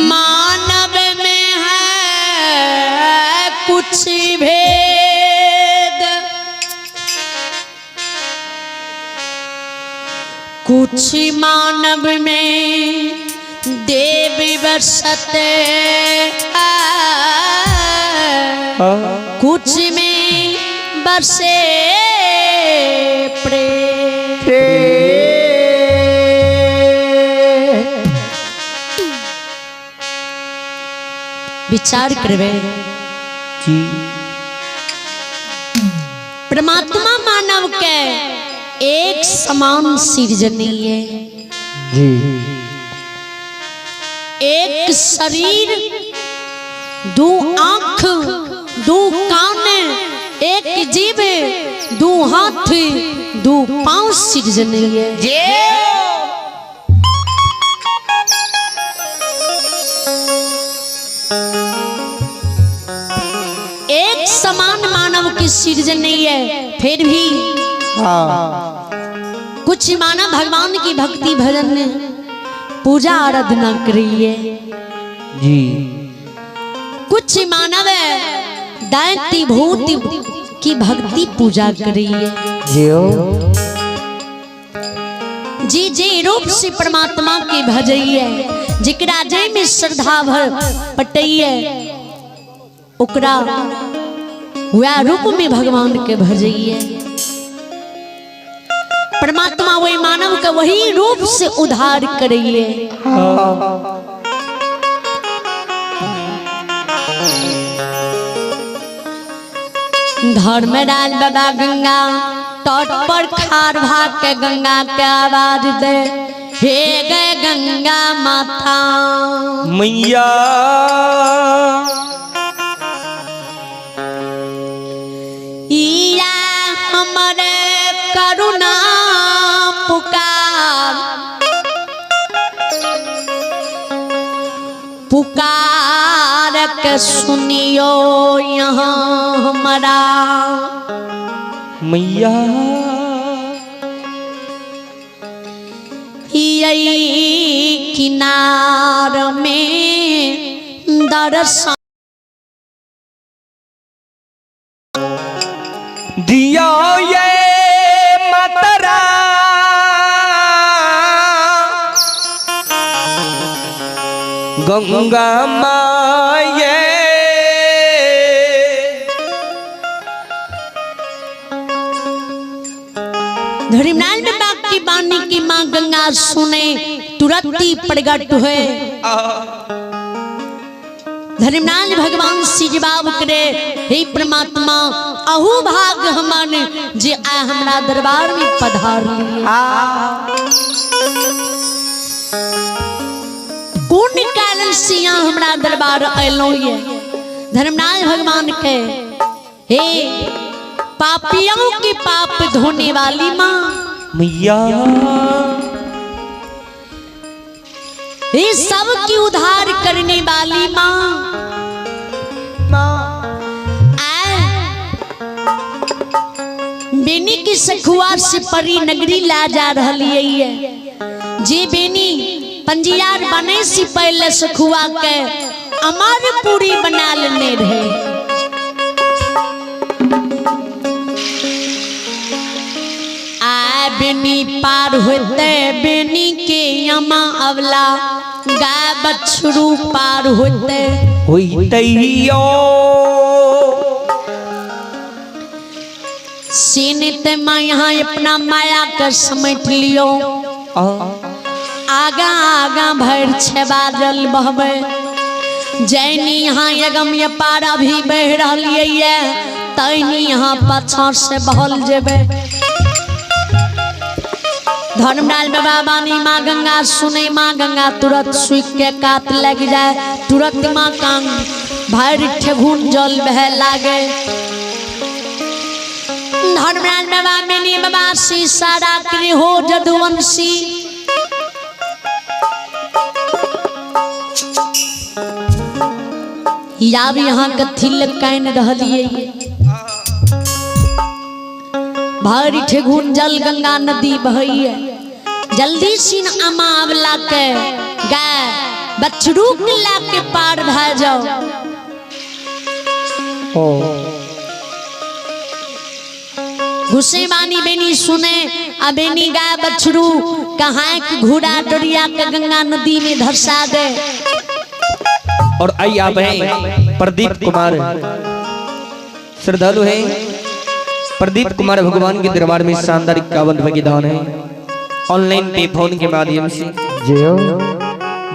मानव में है कुछ भेद कुछ मानव में देव बरसते कुछ में बरसे प्रेम। विचार करवे जी परमात्मा मानव के एक समान सृजनी है जी एक शरीर दो आंख दो कान एक जीभ दो हाथ दो पांव सृजनी है। एक समान मानव की सृजन नहीं है फिर भी कुछ मानव भगवान की भक्ति भजन पूजा आराधना कर रही है जी कुछ मानव दैत्य भूत की भक्ति पूजा कर रही है जी जी रूप से परमात्मा के भजई है जिकरा जय में श्रद्धा भर पटई है ओकरा वह रूप में भगवान के भजई है परमात्मा वही मानव का वही रूप से उद्धार करिए। धर्म डाल बाबा गंगा तट पर खार भाग के गंगा के आवाज दे हे गए गंगा माता मैया इया हमारे करुणा पुकार पुकार के सुनियो यहाँ हमारा मैया यही किनार में दर्शन दिया ये मतरा गंगा माये धर्मलाल में बाप की बानी की माँ गंगा सुने तुरंत ही प्रगट हुए। धर्मलाल भगवान से जवाब करे, हे परमात्मा अहू भाग हमन जे आ हमरा दरबार में पधार लिए। कौन कारण से यहाँ हमरा दरबार अलो ये। धर्मलाल भगवान के, हे पापियों के पाप धोने वाली माँ मैया, हे सबकी उद्धार करने वाली माँ, बेनी की सखुआ से परी नगरी ला जा रही है। जे बेनी पंजियार बने से पहले सखुआ के अमर पूरी बना लेने रहे। बेनी पार होते बेनी के यमा अवला गाय बछरू पार होते होइतैयो सीनित माँ यहाँ अपना माया कर समेट लियो। आगा आगा भर छे बादल बहबे जैनी यहाँ यगम ये पारा भी बह रही है तैनी यहाँ पछा से बहल जेबे। धर्मलाल बाबा बानी माँ गंगा सुने, माँ गंगा तुरंत सुख के कात लग जाए। तुरंत माँ कांग भर ठेगुन जल बह लागे। धर्मलाल बाबा मेनी बाबा सी सारा करे हो जदुवंशी। याब यहाँ कथी लकाइन रहलिए भारी ठेगुन जल गंगा नदी बही है। जल्दी सीन अमा अवला के गाय बछरू के ला के पार भा जाओ। घुसे बानी बेनी सुने अबेनी गाय बछरू कहाँ के घोड़ा डोरिया के गंगा नदी में धसा दे। और आई आप हैं प्रदीप कुमार, श्रद्धालु हैं प्रदीप कुमार भगवान के दरबार में शानदार 51 रुपए की दान है। ऑनलाइन पे फोन के माध्यम से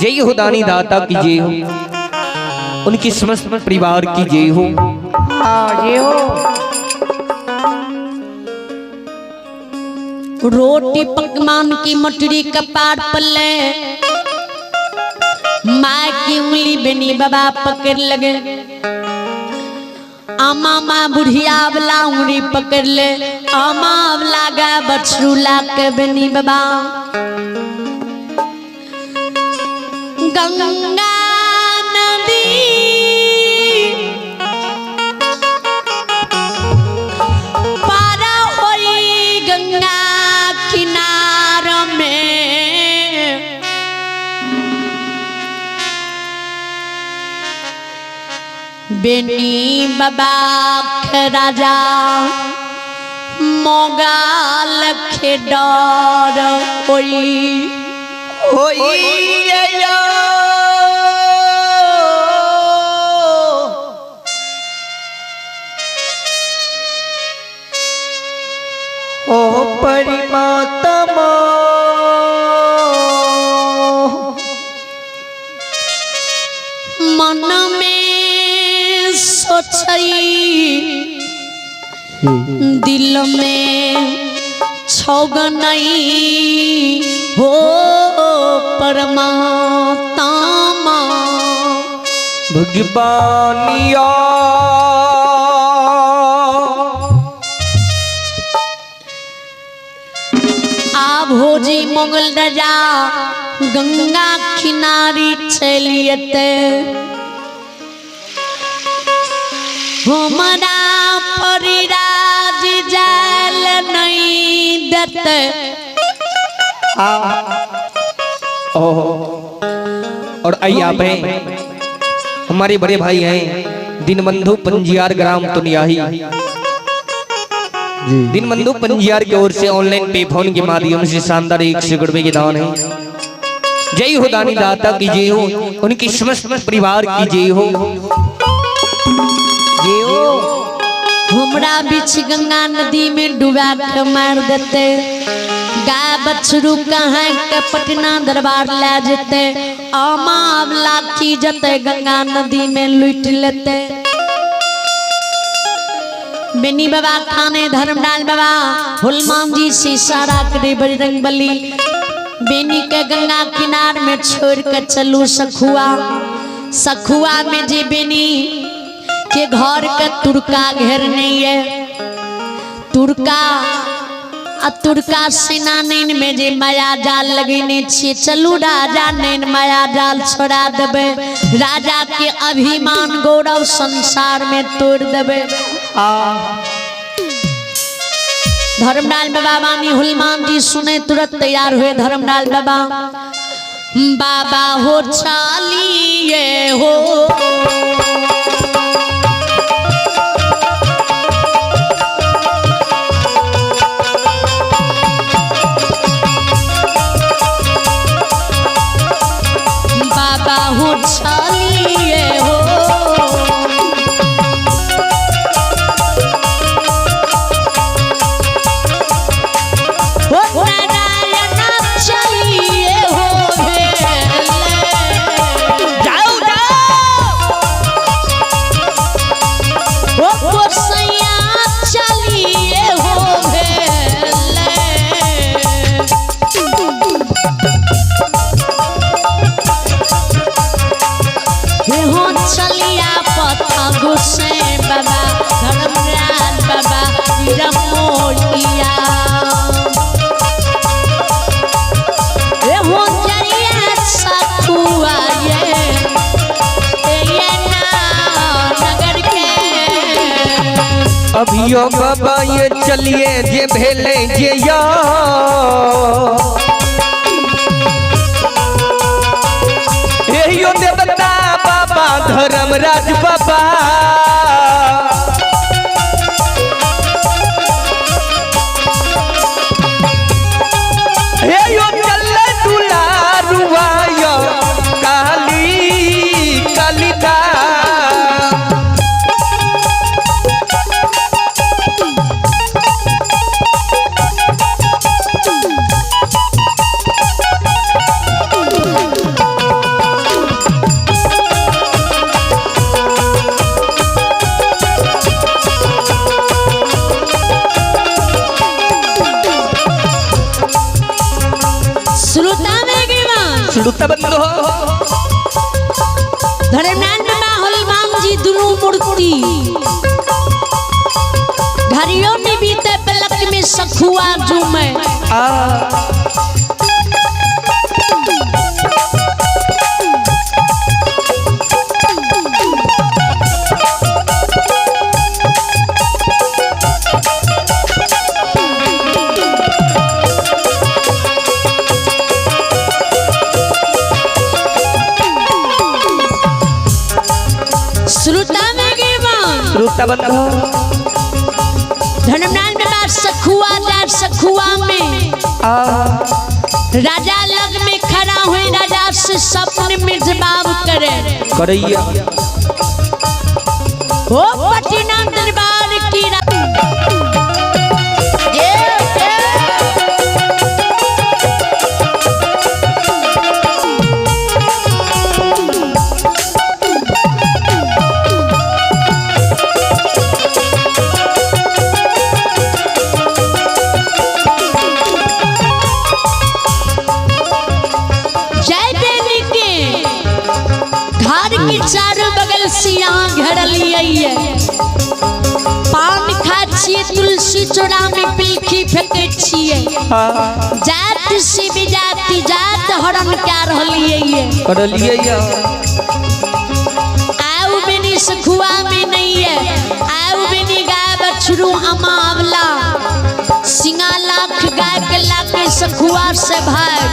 जय हो दानी दाता की जय हो, उनकी समस्त परिवार की जय हो। रोटी पकवान की मटरी कपार पल्ले माँ की उंगली बेनी बाबा पकड़ लगे। आमा माँ बुढ़िया वाला उंगली पकड़ ले। आमा वाला गा बछरू ला के बेनी बाबा गंगा नदी पारा होई गंगा किनारा में बेनी बाबा राजा मोगाल के डर होई ओ परिमात्मा मन में सोचई दिल में छौगनई हो परमात्मा भगवानिया भोजी मंगल राजा गंगा किनारी चलियते हमारा परिराज जाल नहीं देते। और आई आप हैं हमारे बड़े भाई हैं दीनबंधु पंजियार ग्राम तुनियाही। दीनबंधु पंजियार की ओर से ऑनलाइन पे फोन के माध्यम से शानदार 100 रुपए के दान है। जय हो दानी दाता की जय हो, उनकी समस्त परिवार की जय हो। जय हो। हमरा बीच गंगा नदी में डुबा के मार देते, गाय बछरू कहाँ के पटना दरबार ले जेते, आमा अवला की जते गंगा नदी में लूट लेते। बेनी बाबा खाने धर्मलाल बाबा हनुमान जी से इशारा करे बजरंग बली, बेनी के गंगा किनार में छोड़ कर चलू सखुआ। सखुआ में जे बेनी के घर के तुर्का घेरने है, तुर्का तुर्का सेना नैन में जे माया जाल लगेने छे, चलू राजा नैन माया जाल छोड़ा देबे, राजा के अभिमान गौरव संसार में तोड़ देबे। धर्मलाल बाबा बानी हनुमान जी सुने तुरंत तैयार हुए। धर्मलाल बाबा बाबा हो चालिए हो, बाबा हो चालिए हो, अभियो बाबा ये चलिए जे भेले जे या, एहियो देवता बाबा धर्मराज बाबा, एहियो चले दुलारुआया काली कालिका। धर्मलाल बाबा हनुमान जी दोनों मूर्ति घरियों में बीते पलक में सखुआ झूमे। धर्मलाल बाबा सखुआ जा, सखुआ में राजा लग में खड़ा हुए, राजा से सपने में जवाब करे करैया हो पटना दरबार की चारों बगल से यहाँ घेरलिए, पान खा छिए, तुलसी चौरा में पिलखी फेंके छिए, जात से बेजाति जात हरण क्या रहलिए आउ बेनी सखुआ में नहीं है, आउ बेनी गाय बछरू अमावला सिंगा लाख गाय के लाके सखुआ से भाग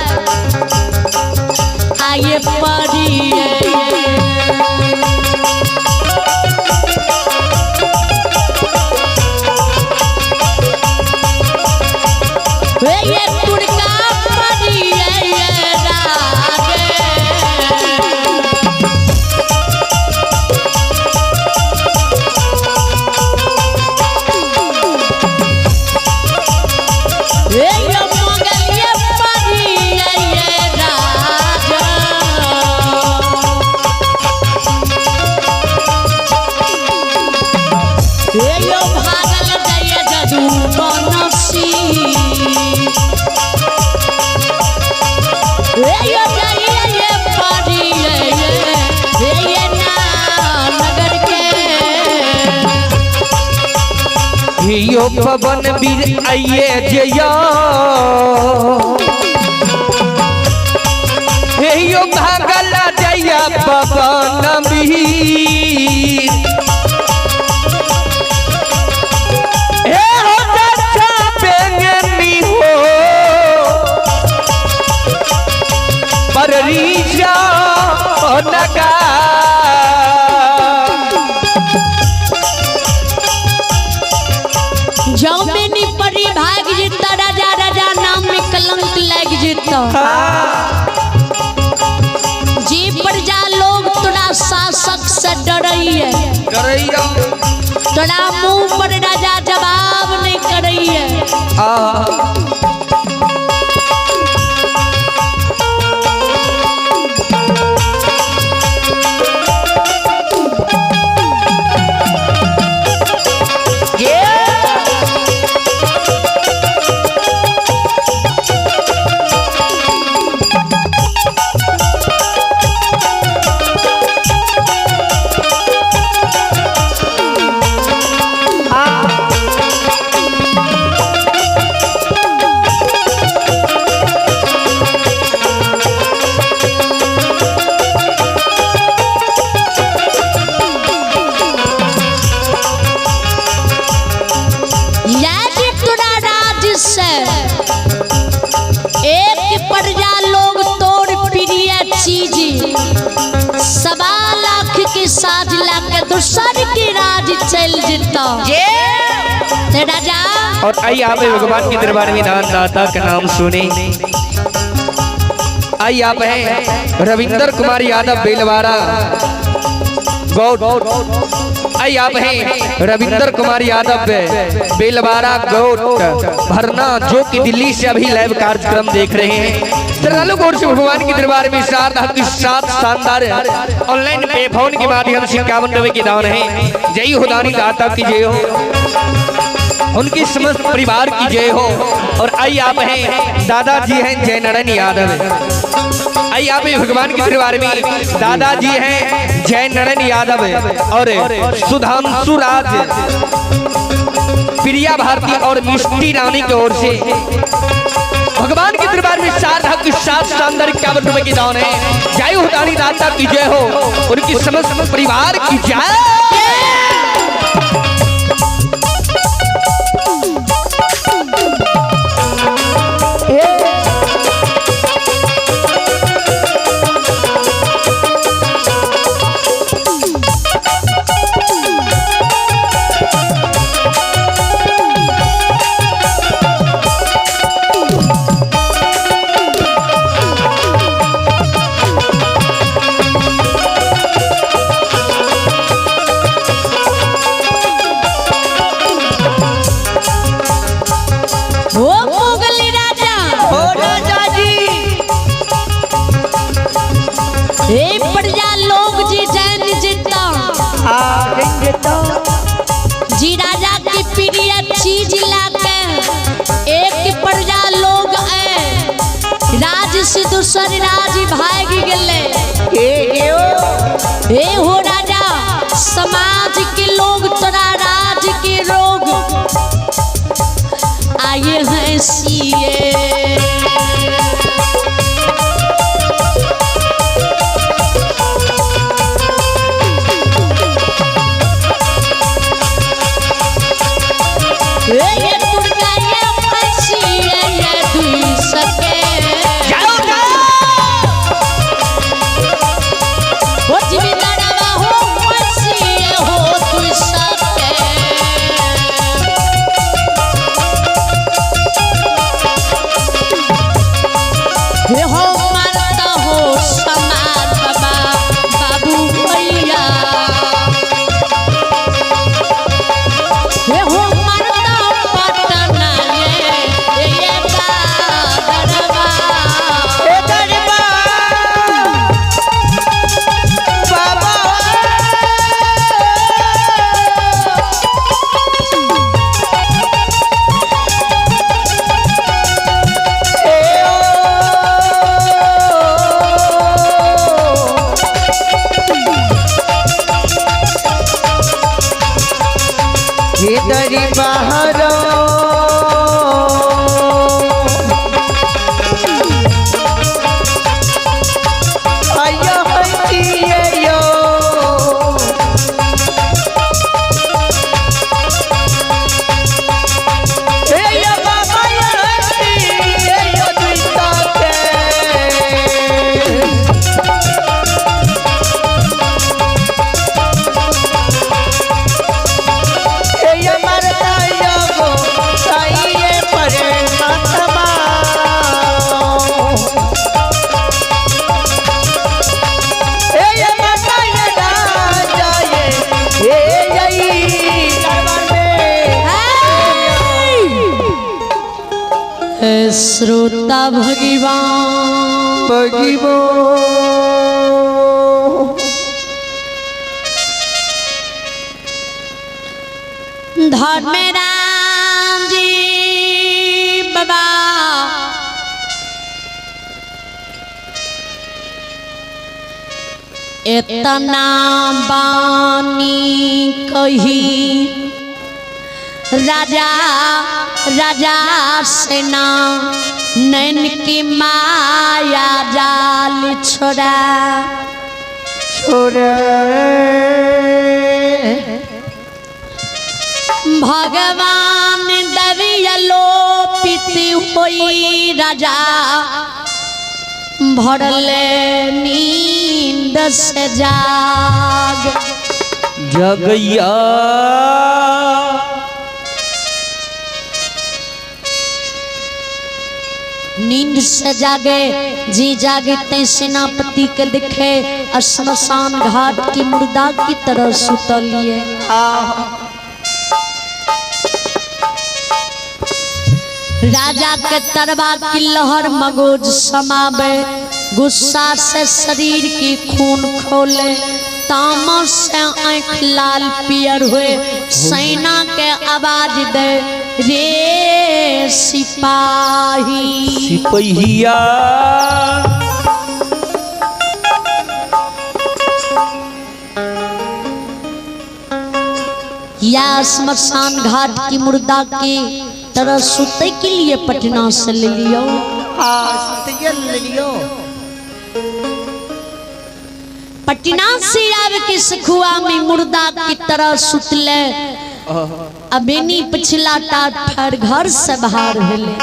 आइए पड़ी यो पवन वीर आइए जया यो भागल जया पवन वीर हे हो चाचा बेंगनी हो पर रीजा नगा जाओ में नी परी भाग जीता राजा राजा नाम में कलंक लग जीता जी प्रजा लोग तोरा शासक से डरइए तोरा मुंह पर राजा जवाब नहीं करइए दूसर की राज चल जीता राजा। और आइए आप भगवान के दरबार में दान दाता का नाम सुने। आइए आप हैं रविंदर कुमार यादव बेलवाड़ा गौड़। आइए आप हैं रविंदर कुमार यादव बेलवाड़ा गौड़ भरना, जो कि दिल्ली से अभी लाइव कार्यक्रम देख रहे हैं। श्रद्धालु गौर से भगवान के दरबार में के साथ शानदार ऑनलाइन पे फोन के माध्यम से 51 रुपए की दान है। जय हो दानी दाता की जय हो, उनकी समस्त परिवार की जय हो। और आइए आप हैं दादाजी हैं जय नारायण यादव। आइए आप भगवान के दरबार में दादाजी हैं जय नारायण यादव और सुधांशु राज, प्रिया भारती और मिष्टी रानी की ओर से भगवान के दरबार में शारदा के साथ शानदार 51 रुपए की दान है। जय हो दानी दाता की जय हो, उनकी समस्त परिवार की जय। जी राजा की प्रिय चीज लाके एक प्रजा लोग राज से दूसर राज भाग गए। हे हो राजा समाज के लोग तोरा राज के रोग आए हैं सीए। हे दरी बाहरो आयो हटियो श्रोता भगवान भगवो धर्मराम जी बाबा इतना बानी कही राजा राजा सेना नैन की माया जाल छोड़ा छोड़ा भगवान दरियलो पीती हुई राजा भरले नींद से जाग जगैया नींद से जागे जी जागते सेनापति के दिखे श्मशान घाट की मुर्दा की तरह सुतलिए राजा के तरवा की लहर मगोज समावे गुस्सा से शरीर की खून खोले तामस से आँख लाल पियर हुए सेना के आवाज दे रे सिपाही सिपहिया या श्मशान घाट की मुर्दा के तरह सुते के लिए पटना से ले लियो पटना से आवे के सखुआ में मुर्दा की तरह सुतले अबेनी पिछला टाट फर घर से बाहर हेले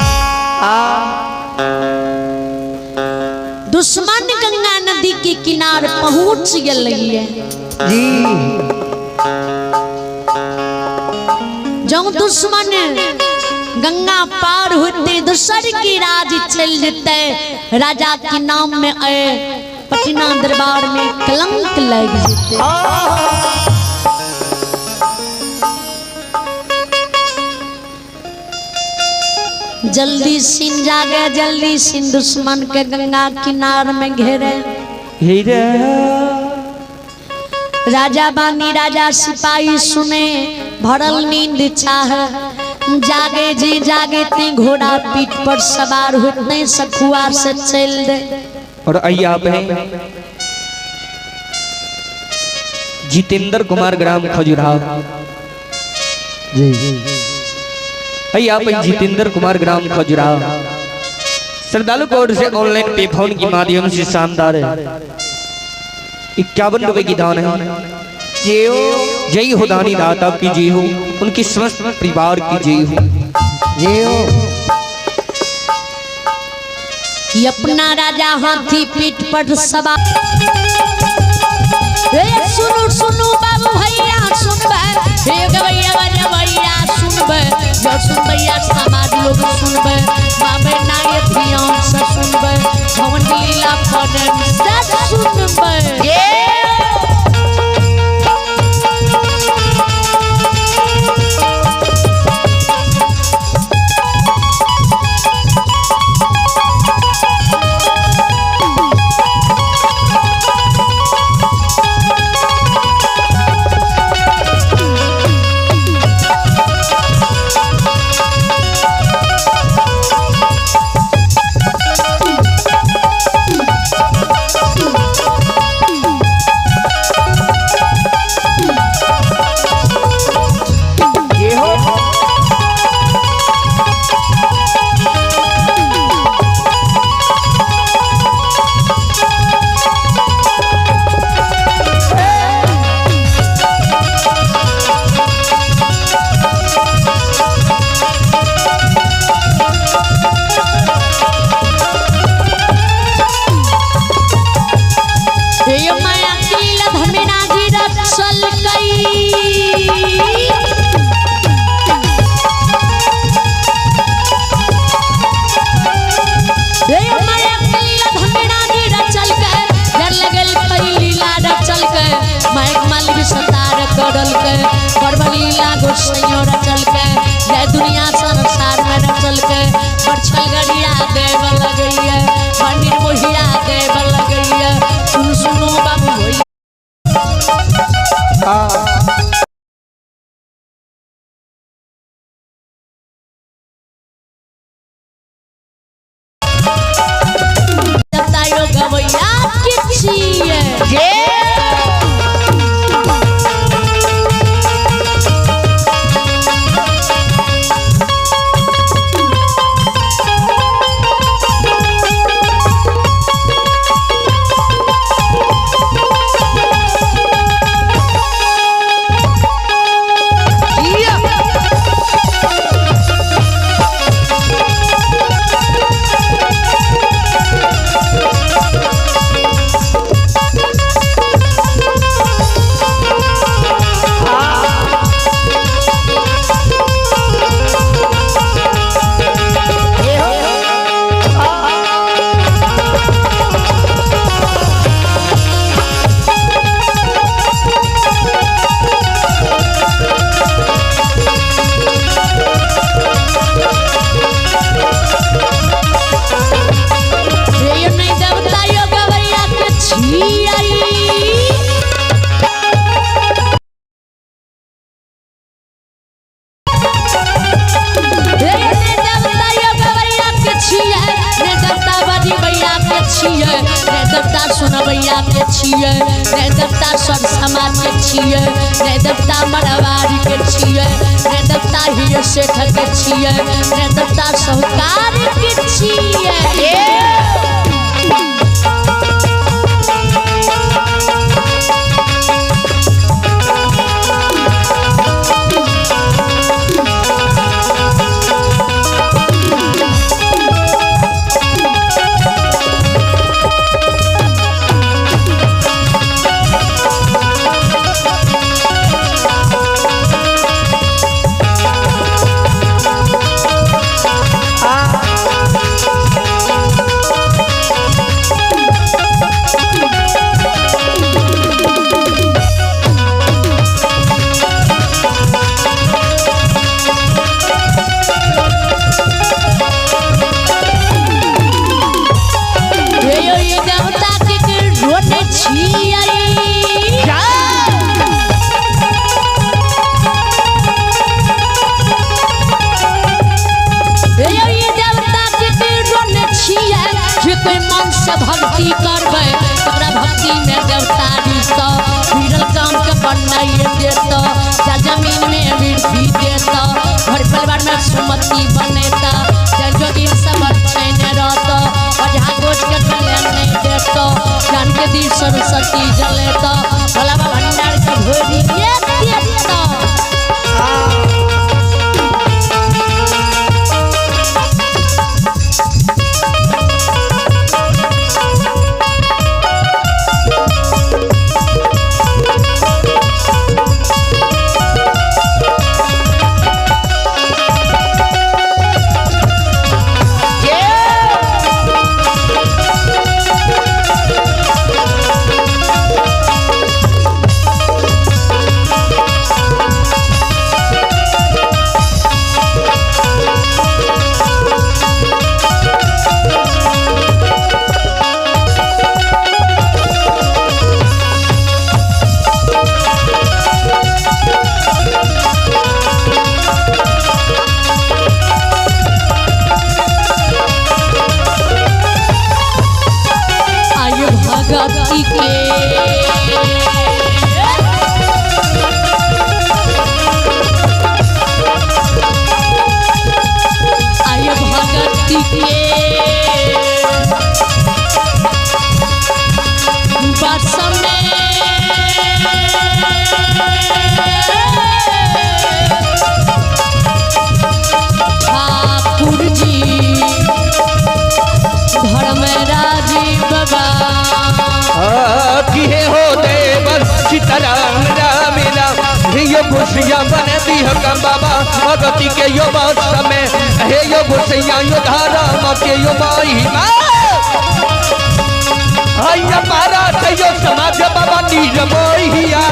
दुश्मन गंगा नदी के किनार पहुंच गए जी जो दुश्मन गंगा पार होते दूसर की राज चल जेते राजा के नाम में आए पटना दरबार में कलंक लग जेते जल्दी सिन जागे जल्दी सिन दुश्मन के गंगा किनार में घेरे राजा बानी राजा सिपाही सुने भरल नींद चाह जागे जी जागे ते घोड़ा पीठ पर सवार होते सखुआ से चल दे और आइए आप हैं जितेंद्र कुमार ग्राम खजुराहो जी आइए आप हैं जितेंद्र कुमार ग्राम खजुराहो श्रद्धालु को ओर से ऑनलाइन पे फोन के माध्यम से शानदार 51 रुपए की दान है जय हो दानी दाता की जय हो उनकी समस्त परिवार की जय हो ये अपना राजा हाथी पीठ पर सवार सुनो सुनो बाबू भैया सुनबे हे गवैया भैया सुनबे जो सुनबैया समाज लोग सुनबे बाबे नायक ध्यान से सुनबे भवन लीला पदन से सुनबे के छिए रे देवता सुनबैया के छिए रे देवता सब समाज के छिए रे देवता मरवारी के छिए रे देवता ही सेठ के छिए रे देवता साहूकार के छिए भक्ति करबै तोरा भक्ति में देवता दिसतो बिरल काम के बनाइए देतो जा जमीन में वृद्धि देतो घर परिवार में सुमति बनेता जो दिन सब अच्छे न रहतो अझा गोच के कल्याण नहीं देतो ज्ञान के दी सरस्वती जलेतो भला भंडार के भोरी देतो भक्ति के आय भक्ति के बस में ठाकुर जी धर्म राजीव बाबा किए हो देवर सीताराम राम राम यो घुसिया बन दी हम बाबा भगती के यो बात में हे यो घुसिया यो धारा के यो माई हैया मारा थे यो समाज बाबा नीर मोहिया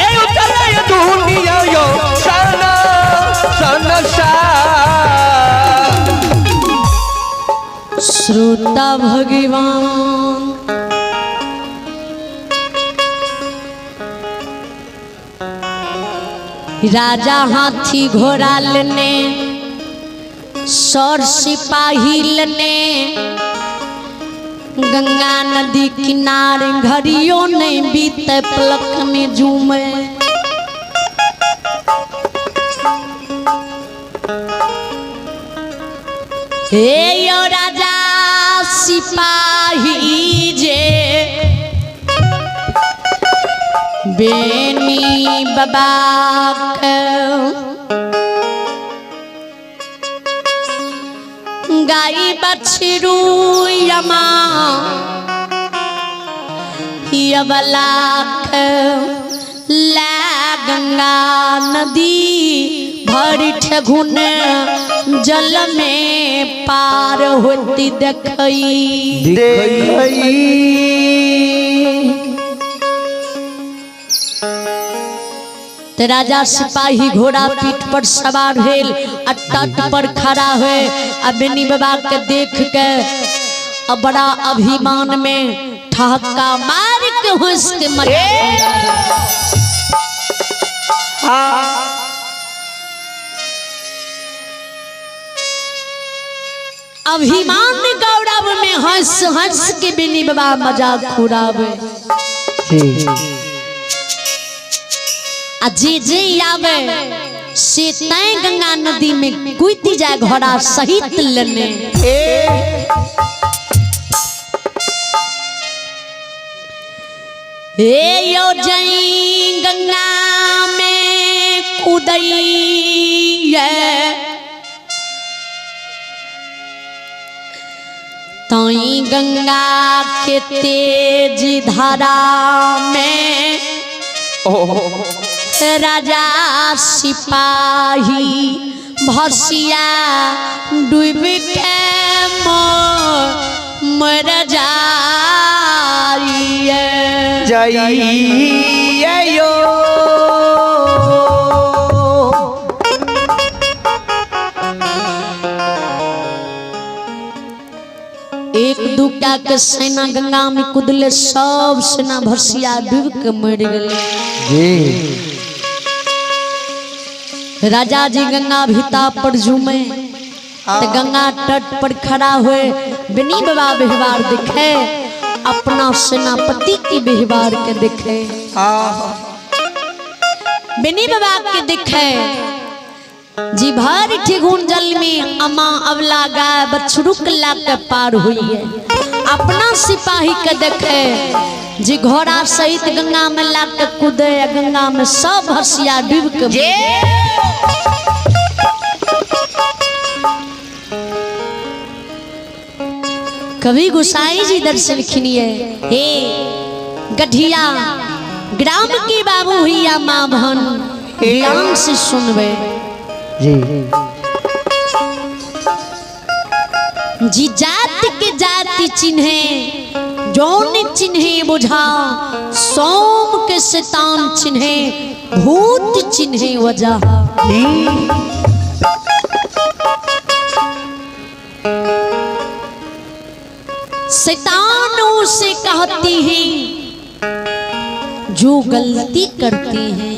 ए उतरे यो दुनिया यो सना सना सा श्रोता भगवान राजा हाथी घोड़ा लेने सौर सिपाही लेने गंगा नदी किनारे घड़ियों नहीं बीते पलक में झूमे हे यो राजा सिपाही जे बेनी बाबा गाई बछरू यमा यबलाक ला गंगा नदी भरी ठगुन जल में पार होती देखई ते राजा सिपाही घोड़ा पीठ पर सवार भेल आ तट पर खड़ा हुए आ बेनी बाबा के देख के अब बड़ा अभिमान में ठहका मार के हंस के मर अभिमान गौरव में हंस हंस के बेनी बाबा मजाक उड़ावे। जी जे आवे से तय गंगा नदी में कूदती जाए घोड़ा सहित लेने। यो जई गंगा में कूदई तई गंगा के तेज धारा में राजा सिपाही भसिया डूब के मर जाइयो। एक दुका के सेना गंगा में कूदले, सब सेना भसिया डूब के मर गए। राजा जी गंगा भिता पर झूमे तो गंगा तट पर खड़ा हुए बेनी बाबा व्यवहार दिखे, अपना सेनापति की व्यवहार के दिखे, बेनी बाबा के दिखे। जी भर ठिगुन जल में अमा अवला गाय बछरुक ला के पार हुई है। अपना सिपाही के देखे जी घोड़ा सहित गंगा में ला के कूदे, गंगा में सब भसिया डूब के। कवि गोसाई जी दर्शन खिनिए। हे गठिया ग्राम की बाबू हुई माँ बहन ध्यान से सुनवे जी जात के जाति चिन्हे जौन चिन्हे बुझा, सोम के शैतान चिन्हे भूत चिन्हे वजह। शैतान उसे कहती हैं जो गलती करती हैं,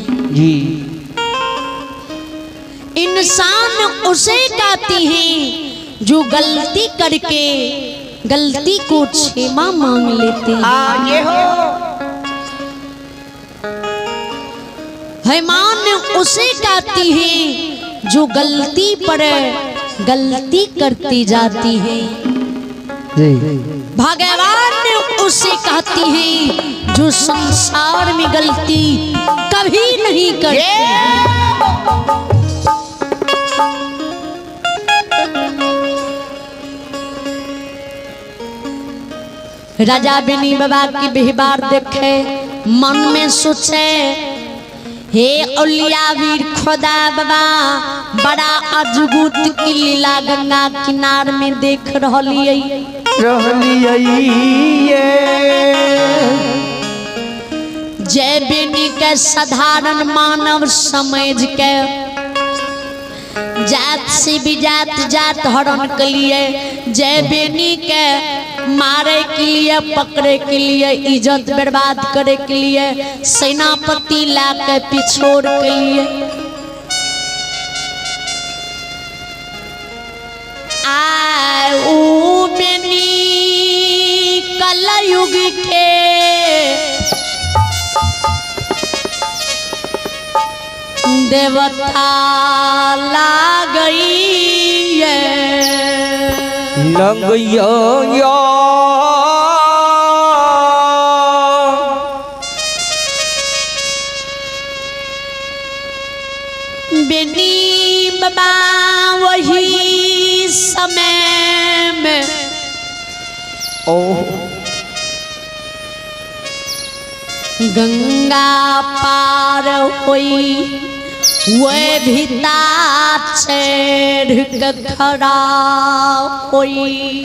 इंसान उसे कहती हैं जो गलती करके गलती को क्षमा मांग लेते हैं। हैमान उसे कहती हैं जो गलती पर गलती करती जाती है। भगवान उसे कहती है जो संसार में गलती कभी नहीं करती। राजा बेनी बाबा की व्यवहार देखे, मन में सोचे हे औलिया वीर खुदा बाबा, बड़ा अद्भुत की लीला गंगा किनार में देख रहलिए। जय बेनी के साधारण मानव समझ के जात से भी जात हरण के लिए, जय बेनी के मारे के लिए, पकड़े के लिए, इज्जत बर्बाद करे के लिए, सेनापति ला के पिछोड़ के लिए आए बेनी कलयुग के देवता ला गई लग बेनी बाबा वही समय में गंगा पार हुई, वे भिता चढ़ के खड़ा हुई।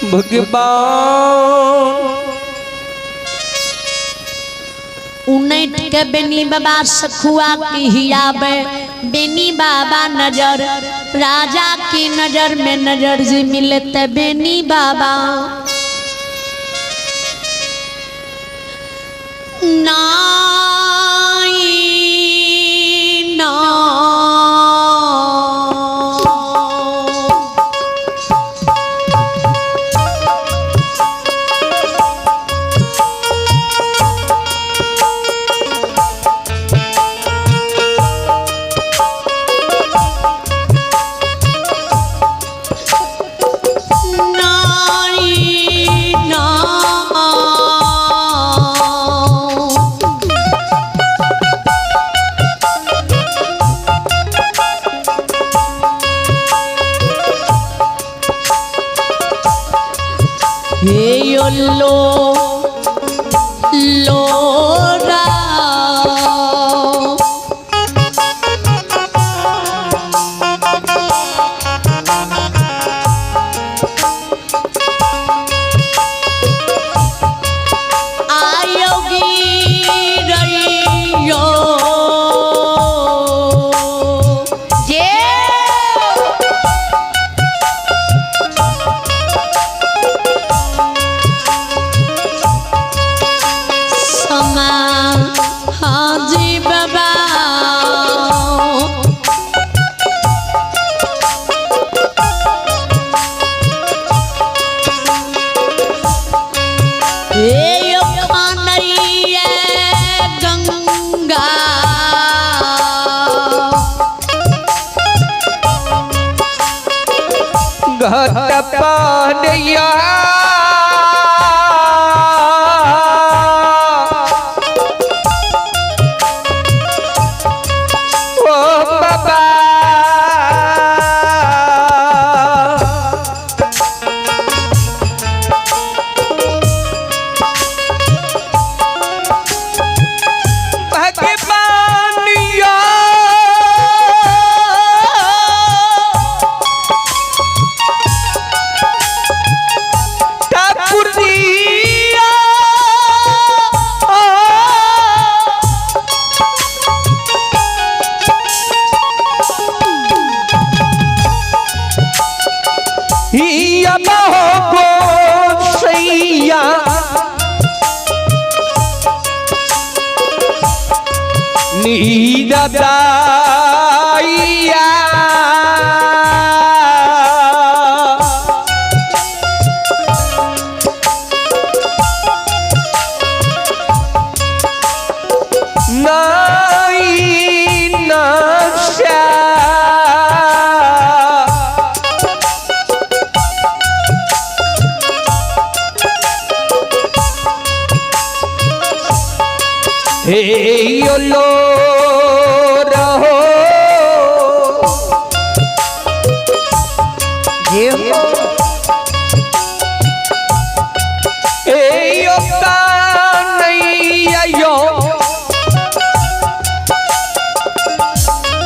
भगवान उनट के बेनी बाबा सखुआ की हियाबे, बेनी बाबा नजर राजा की नजर में नजर जी मिलते बेनी बाबा नाई ना कहत पानिया ओ बाबा भगवानिया ठाकुर दिया हिया हो सैया नीरा दाइया नाई नशा हे लो रहो ये हो ए यो का